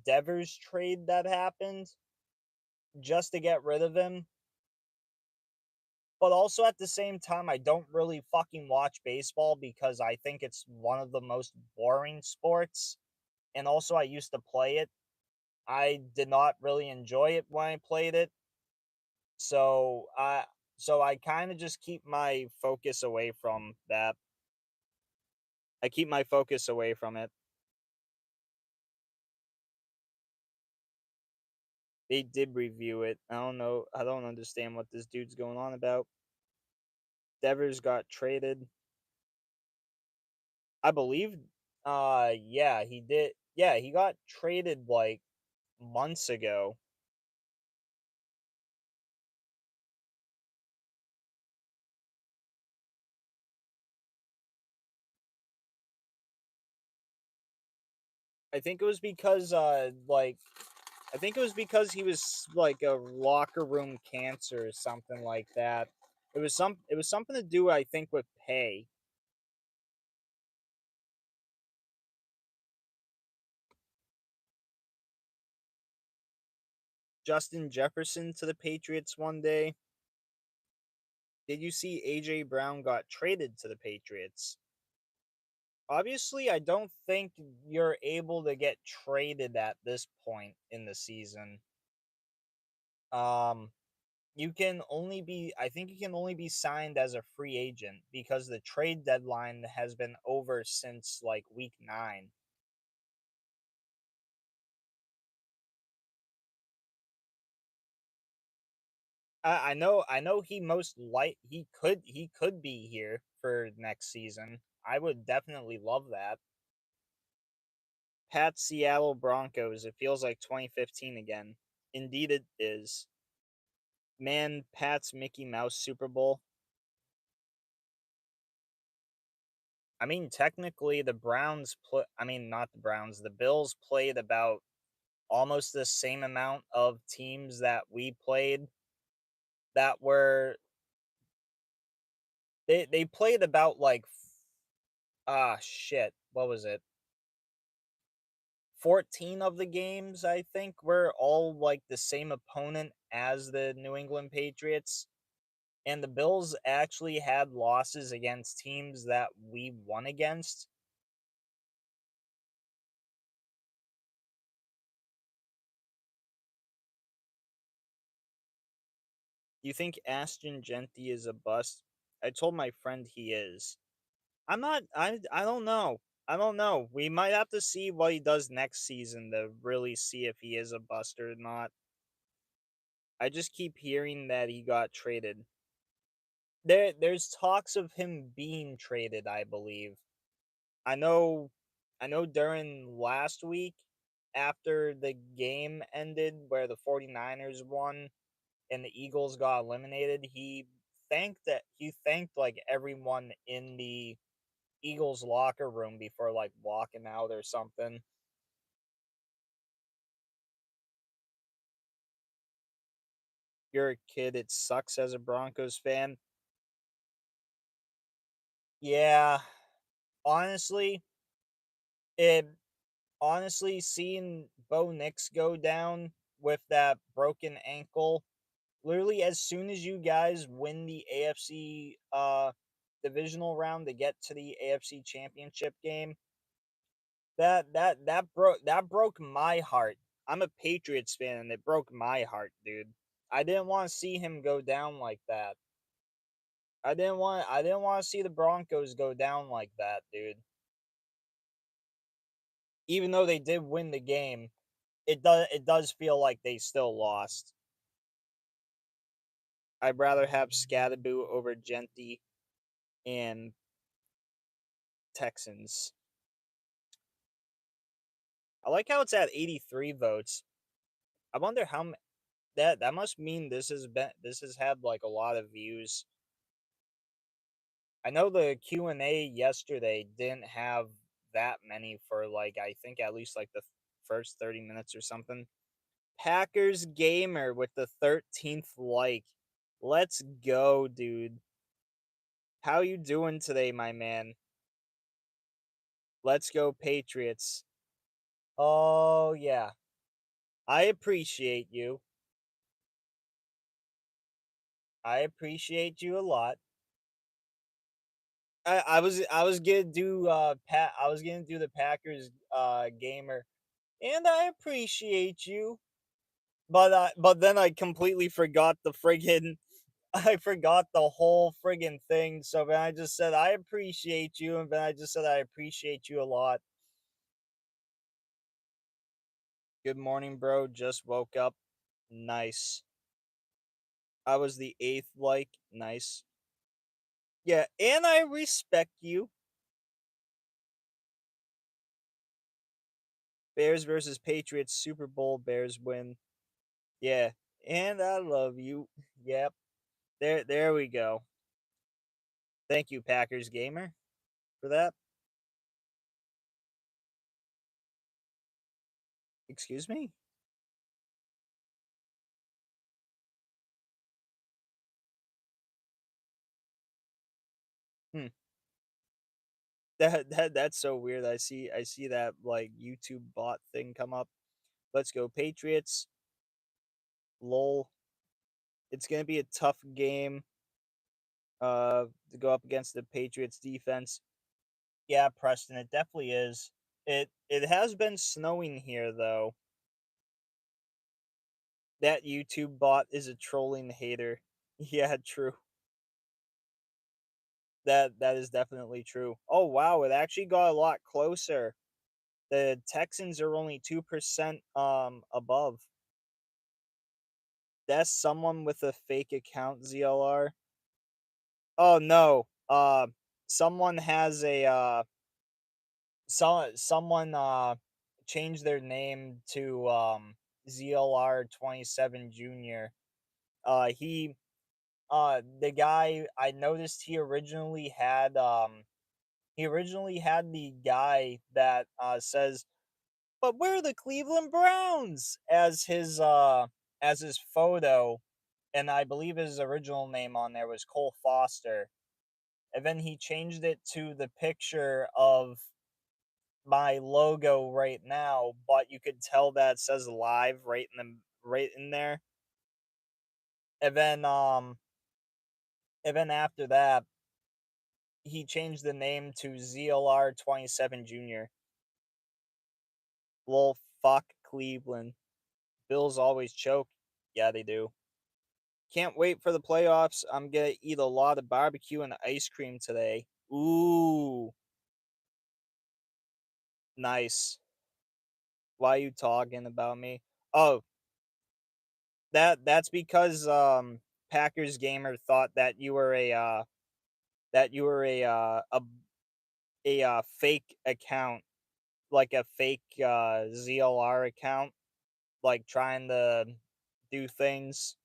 Devers trade that happened just to get rid of him. But also at the same time, I don't really fucking watch baseball because I think it's one of the most boring sports. And also, I used to play it. I did not really enjoy it when I played it. So I kind of just keep my focus away from that. I keep my focus away from it. They did review it. I don't know. I don't understand what this dude's going on about. Devers got traded. I believe yeah, he did. Yeah, he got traded like months ago. I think it was because I think it was because he was like a locker room cancer or something like that. It was something to do I think with pay. Justin Jefferson to the Patriots one day. Did you see AJ Brown got traded to the Patriots? Obviously, I don't think you're able to get traded at this point in the season. Um, you can only be, I think you can only be signed as a free agent because the trade deadline has been over since like week 9. I know he could be here for next season. I would definitely love that. Pat Seattle Broncos. It feels like 2015 again. Indeed, it is. Man, Pat's Mickey Mouse Super Bowl. I mean, technically, the Browns play. I mean, not the Browns. The Bills played about almost the same amount of teams that we played. That were they played about like shit. What was it? 14 of the games I think were all like the same opponent as the New England Patriots. And the Bills actually had losses against teams that we won against. You think Ashton Genty is a bust? I told my friend he is. I'm not. I don't know. I don't know. We might have to see what he does next season to really see if he is a bust or not. I just keep hearing that he got traded. There's talks of him being traded, I believe. I know I know during last week after the game ended where the 49ers won and the Eagles got eliminated, he thanked like everyone in the Eagles locker room before like walking out or something. You're a kid, it sucks as a Broncos fan. Yeah, honestly, it seeing Bo Nix go down with that broken ankle, literally as soon as you guys win the AFC divisional round to get to the AFC championship game, that broke my heart. I'm a Patriots fan and it broke my heart, dude. I didn't want to see him go down like that. I didn't want to see the Broncos go down like that, dude. Even though they did win the game, it does feel like they still lost. I'd rather have Scadaboo over Genty and Texans. I like how it's at 83 votes. I wonder that must mean this has had like a lot of views. I know the Q&A yesterday didn't have that many for like I think at least like the first 30 minutes or something. Packers Gamer with the 13th like. Let's go, dude. How you doing today, my man? Let's go Patriots. Oh yeah. I appreciate you. I appreciate you a lot. I was gonna do I was gonna do the Packers gamer, and I appreciate you. But then I completely forgot the friggin' I forgot the whole friggin' thing. So then I just said I appreciate you, and then I just said I appreciate you a lot. Good morning, bro. Just woke up. Nice. I was the eighth like. Nice. Yeah, and I respect you. Bears versus Patriots Super Bowl. Bears win. Yeah, and I love you. Yep. There we go. Thank you, Packers gamer, for that. Excuse me. Hmm. That's so weird. I see that like YouTube bot thing come up. Let's go Patriots. Lol. It's gonna be a tough game. To go up against the Patriots defense. Yeah, Preston, it definitely is. It has been snowing here though. That YouTube bot is a trolling hater. Yeah, true. That is definitely true. Oh wow, it actually got a lot closer. The Texans are only 2% above. That's someone with a fake account, ZLR. Oh no. Someone has a someone changed their name to ZLR 27 Junior. He the guy I noticed he originally had the guy that says, "But we're the Cleveland Browns" as his photo, and I believe his original name on there was Cole Foster. And then he changed it to the picture of my logo right now, but you could tell that it says live right in there. And then after that, he changed the name to ZLR 27 Junior. Lol, fuck Cleveland. Bills always choke. Yeah, they do. Can't wait for the playoffs. I'm gonna eat a lot of barbecue and ice cream today. Ooh, nice. Why are you talking about me? Oh, that's because Packers gamer thought that you were a fake account, like a fake ZLR account, like trying to do things.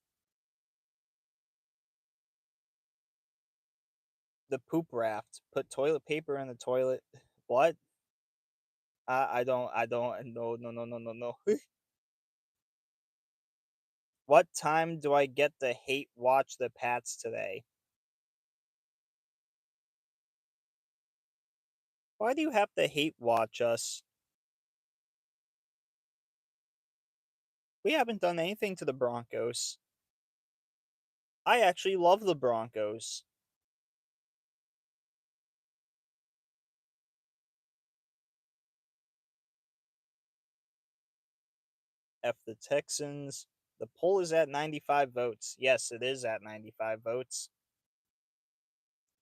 The poop raft. Put toilet paper in the toilet. What? I don't no no no no no no. What time do I get to hate watch the Pats today? Why do you have to hate watch us? We haven't done anything to the Broncos. I actually love the Broncos. F the Texans. The poll is at 95 votes. Yes, it is at 95 votes.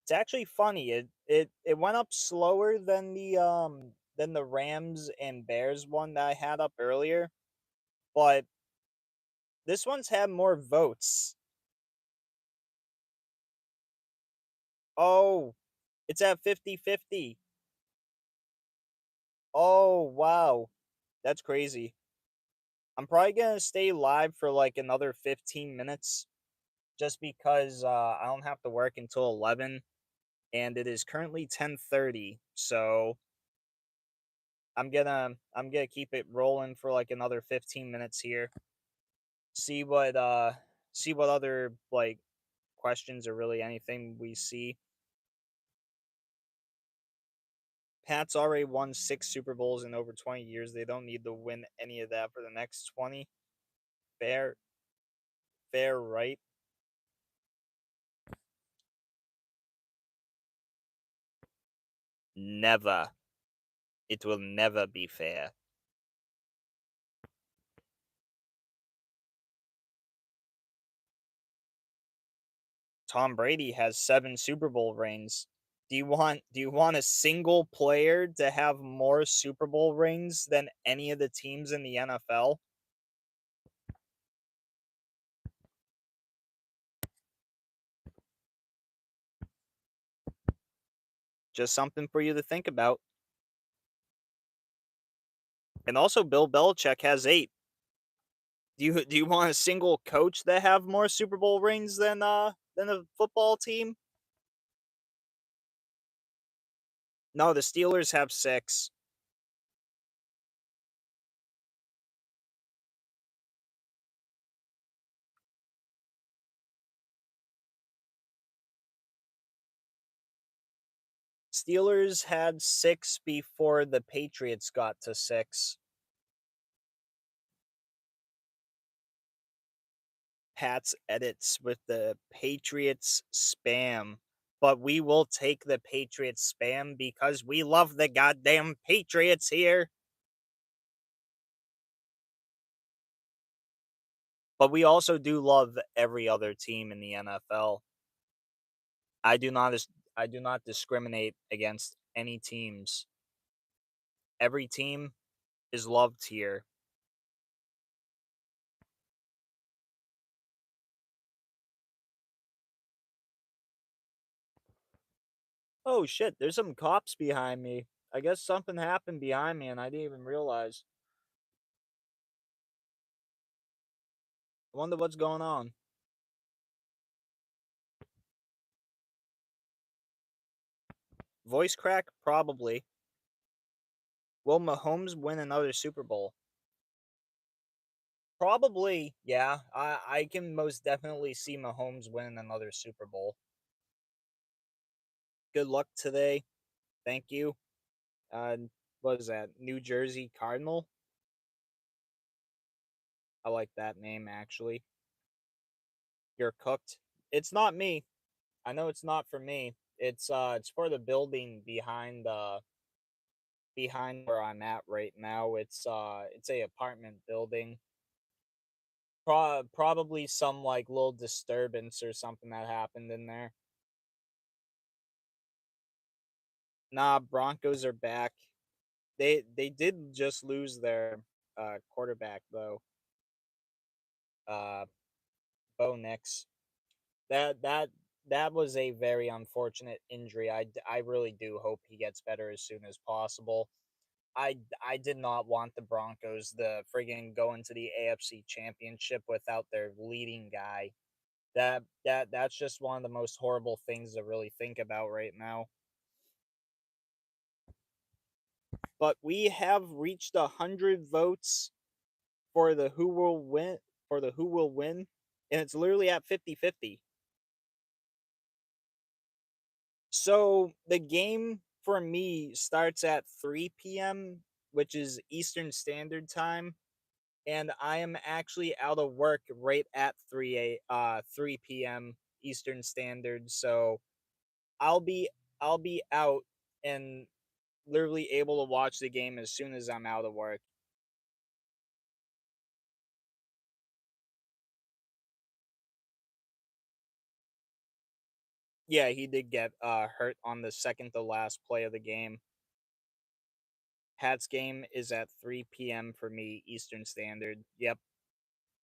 It's actually funny. It went up slower than the Rams and Bears one that I had up earlier, but this one's had more votes. Oh, it's at 50-50. Oh, wow. That's crazy. I'm probably gonna stay live for like another 15 minutes just because I don't have to work until 11 and it is currently 10:30. So I'm gonna keep it rolling for like another 15 minutes here. See what see what other like questions or really anything we see. Pat's already won 6 Super Bowls in over 20 years. They don't need to win any of that for the next 20. Fair, fair, right? Never. It will never be fair. Tom Brady has 7 Super Bowl rings. Do you want a single player to have more Super Bowl rings than any of the teams in the NFL? Just something for you to think about. And also Bill Belichick has 8. Do you want a single coach that have more Super Bowl rings than a football team? No, the Steelers have 6. Steelers had 6 before the Patriots got to 6. Pat's edits with the Patriots spam. But we will take the Patriots spam because we love the goddamn Patriots here. But we also do love every other team in the NFL. I do not I do not discriminate against any teams. Every team is loved here. Oh shit, there's some cops behind me. I guess something happened behind me and I didn't even realize. I wonder what's going on. Voice crack? Probably. Will Mahomes win another Super Bowl? Probably, yeah. I can most definitely see Mahomes winning another Super Bowl. Good luck today. Thank you. Uh, what is that? New Jersey Cardinal? I like that name actually. You're cooked. It's not me. I know it's not for me. It's for the building behind where I'm at right now. It's a apartment building. Probably some like little disturbance or something that happened in there. Nah, Broncos are back. They did just lose their quarterback though. Uh, Bo Nix. That that that was a very unfortunate injury. I really do hope he gets better as soon as possible. I did not want the Broncos to friggin' go into the AFC Championship without their leading guy. That's just one of the most horrible things to really think about right now. But we have reached 100 votes for the who will win and it's literally at 50-50. So the game for me starts at 3 p.m., which is Eastern Standard Time, and I am actually out of work right at 3 p.m. Eastern Standard. So I'll be I'll be out and literally able to watch the game as soon as I'm out of work. Yeah, he did get hurt on the second to last play of the game. Pat's game is at 3 p.m. for me Eastern Standard. Yep.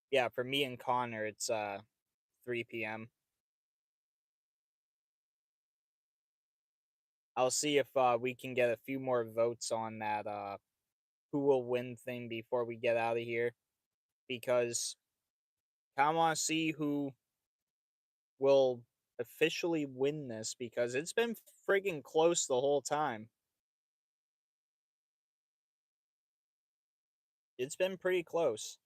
Yeah, for me and Connor it's 3 p.m. I'll see if we can get a few more votes on that who will win thing before we get out of here because I want to see who will officially win this because it's been friggin' close the whole time. It's been pretty close.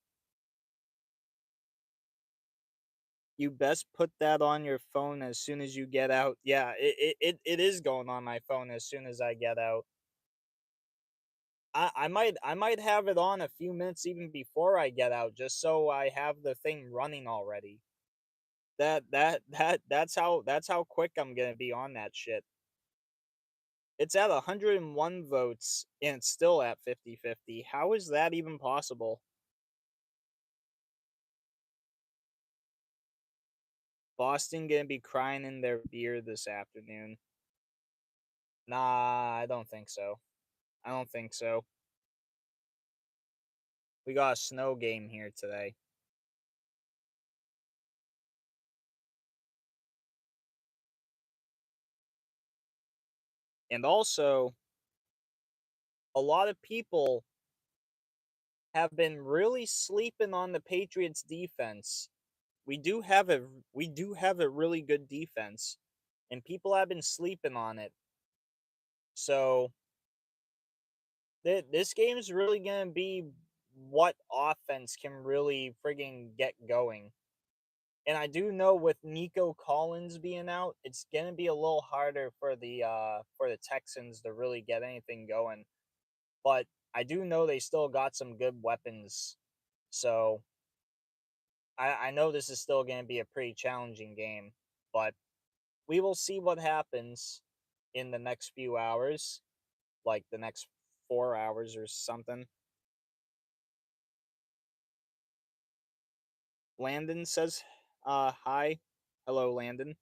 You best put that on your phone as soon as you get out. Yeah, it is going on my phone as soon as I get out. I might have it on a few minutes even before I get out, just so I have the thing running already. That's how quick I'm gonna be on that shit. It's at 101 votes and it's still at 50-50. How is that even possible? Boston gonna be crying in their beer this afternoon. Nah, I don't think so. I don't think so. We got a snow game here today. And also, a lot of people have been really sleeping on the Patriots defense. We do have a really good defense and people have been sleeping on it. So, this game is really going to be what offense can really frigging get going. And I do know with Nico Collins being out, it's going to be a little harder for the Texans to really get anything going. But I do know they still got some good weapons. So, I know this is still going to be a pretty challenging game, but we will see what happens in the next few hours, like the next 4 hours or something. Landon says, hi. Hello, Landon.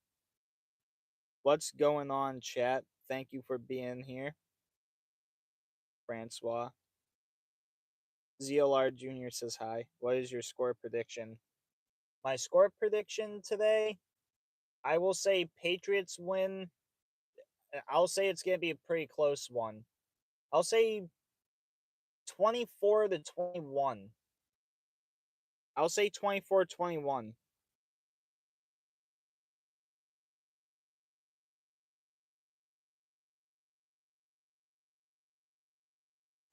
What's going on, chat? Thank you for being here, Francois. ZLR Jr. says hi. What is your score prediction? My score prediction today, I will say Patriots win. I'll say it's going to be a pretty close one. I'll say 24-21. I'll say 24-21.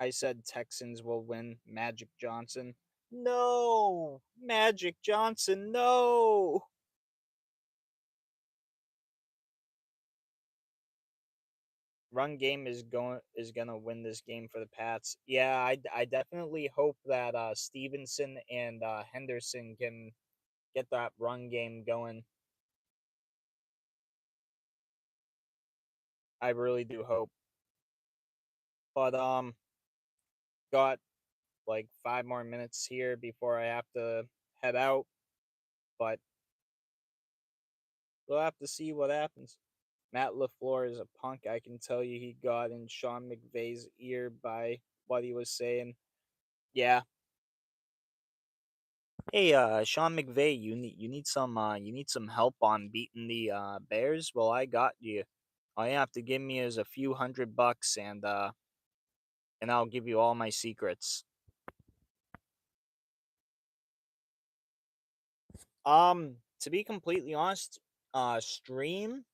I said Texans will win. Magic Johnson. No! Magic Johnson, no! Run game is gonna win this game for the Pats. Yeah, I definitely hope that Stevenson and Henderson can get that run game going. I really do hope. But got like 5 more minutes here before I have to head out, but we'll have to see what happens. Matt LaFleur is a punk. I can tell you he got in Sean McVay's ear by what he was saying. Yeah. Hey, Sean McVay, you need some help on beating the Bears. Well, I got you. All you have to give me is a few $100, and I'll give you all my secrets. To be completely honest, stream.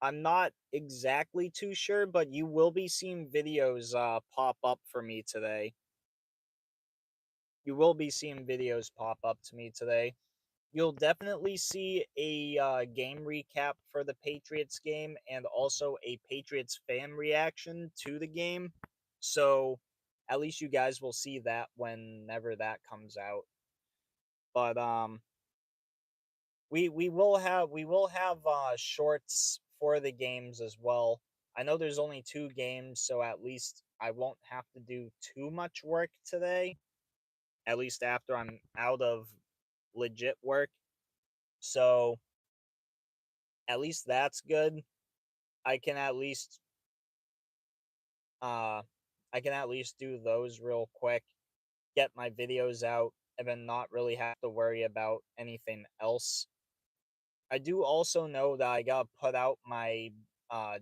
I'm not exactly too sure, but you will be seeing videos pop up for me today. You will be seeing videos pop up to me today. You'll definitely see a game recap for the Patriots game and also a Patriots fan reaction to the game. So at least you guys will see that whenever that comes out. But we will have shorts for the games as well. I know there's only 2 games, so at least I won't have to do too much work today. At least after I'm out of legit work. So at least that's good. I can at least uh I can at least do those real quick, get my videos out, and then not really have to worry about anything else. I do also know that I gotta put out my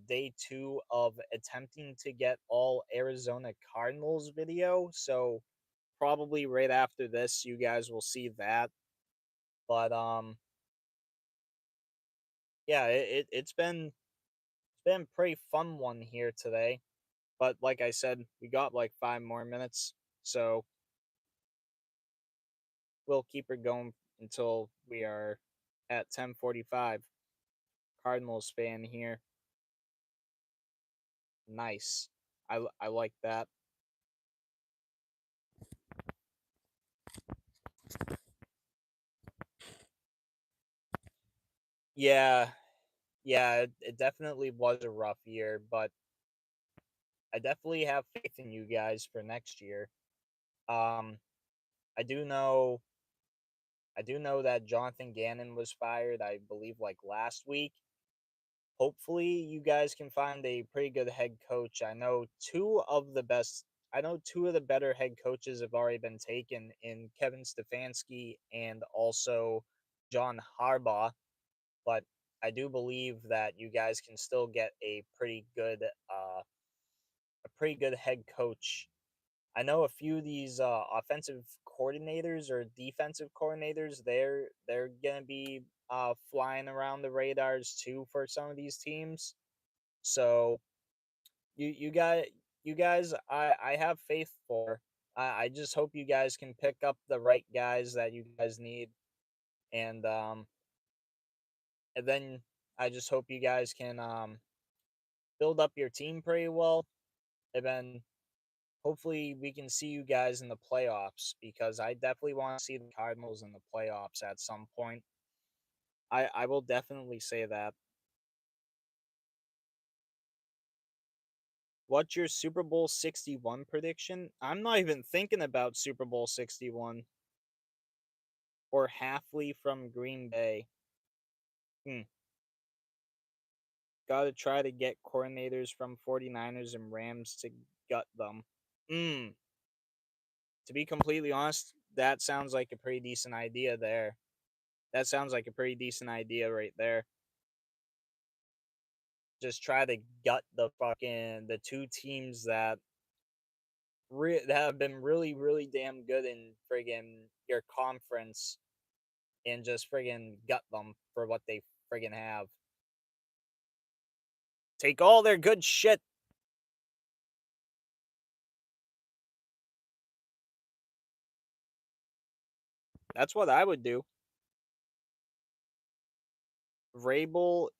day 2 of attempting to get all Arizona Cardinals video, so probably right after this you guys will see that. But yeah, it's been a pretty fun one here today. But like I said, we got like 5 more minutes, so we'll keep it going until we are at 10:45. Cardinals fan here. Nice. I like that. Yeah, yeah, it definitely was a rough year, but I definitely have faith in you guys for next year. Um, I do know, I do know that Jonathan Gannon was fired. I believe like last week. Hopefully, you guys can find a pretty good head coach. I know 2 of the better head coaches have already been taken in Kevin Stefanski and also John Harbaugh, but I do believe that you guys can still get a pretty good head coach. I know a few of these offensive coordinators or defensive coordinators. They're gonna be flying around the radars too for some of these teams. So you got you guys, I have faith for. I just hope you guys can pick up the right guys that you guys need, and and then I just hope you guys can build up your team pretty well, and then hopefully we can see you guys in the playoffs because I definitely want to see the Cardinals in the playoffs at some point. I will definitely say that. What's your Super Bowl 61 prediction? I'm not even thinking about Super Bowl 61 or Halfley from Green Bay. Hmm. Got to try to get coordinators from 49ers and Rams to gut them. Hmm. To be completely honest, that sounds like a pretty decent idea there. That sounds like a pretty decent idea right there. Just try to gut the 2 teams that that have been really damn good in friggin' your conference and just friggin' gut them for what they friggin' have. Take all their good shit. That's what I would do. Rabel,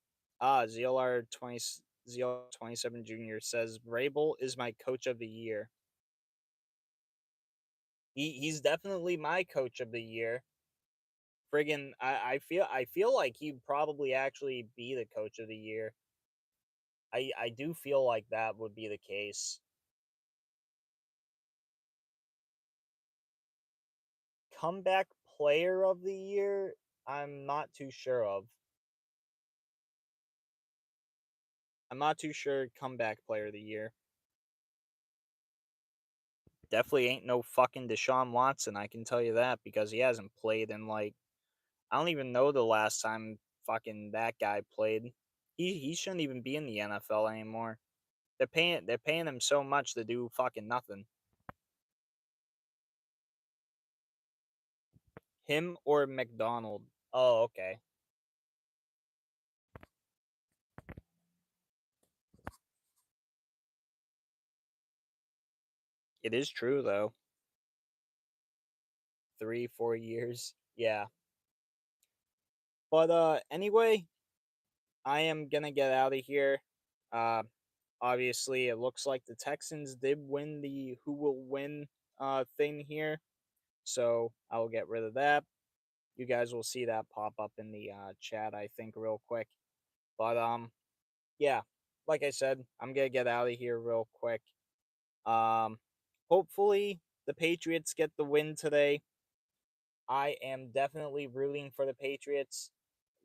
ZLR 27 Junior says Rabel is my coach of the year. He's definitely my coach of the year. Friggin', I feel like he'd probably actually be the coach of the year. I do feel like that would be the case. Comeback player of the year, I'm not too sure of. I'm not too sure comeback player of the year. Definitely ain't no fucking Deshaun Watson, I can tell you that, because he hasn't played in like I don't even know the last time fucking that guy played. He shouldn't even be in the NFL anymore. They're paying him so much to do fucking nothing. Him or McDonald. Oh, okay. It is true though. 3, 4 years. Yeah. But anyway, I am gonna get out of here. Uh Obviously it looks like the Texans did win the who will win thing here. So I will get rid of that. You guys will see that pop up in the chat, I think, real quick. But yeah, like I said, I'm gonna get out of here real quick. Um, Hopefully the Patriots get the win today. I am definitely rooting for the Patriots.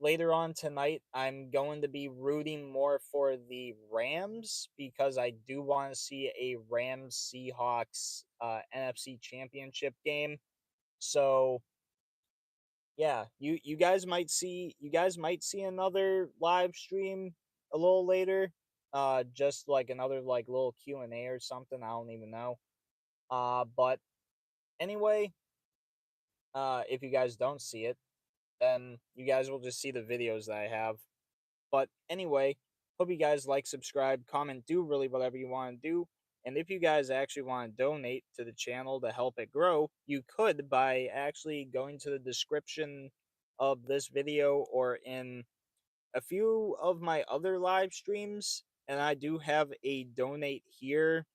Later on tonight, I'm going to be rooting more for the Rams because I do want to see a Rams Seahawks NFC Championship game. So yeah, you guys might see another live stream a little later. Just like another like little Q&A or something. I don't even know. But anyway, if you guys don't see it, then you guys will just see the videos that I have. But anyway, hope you guys like, subscribe, comment, do really whatever you want to do. And if you guys actually want to donate to the channel to help it grow, you could by actually going to the description of this video or in a few of my other live streams. And I do have a donate here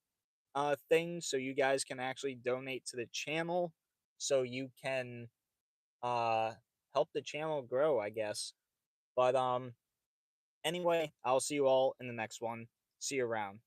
thing so you guys can actually donate to the channel so you can uh help the channel grow, I guess. But anyway, I'll see you all in the next one. See you around.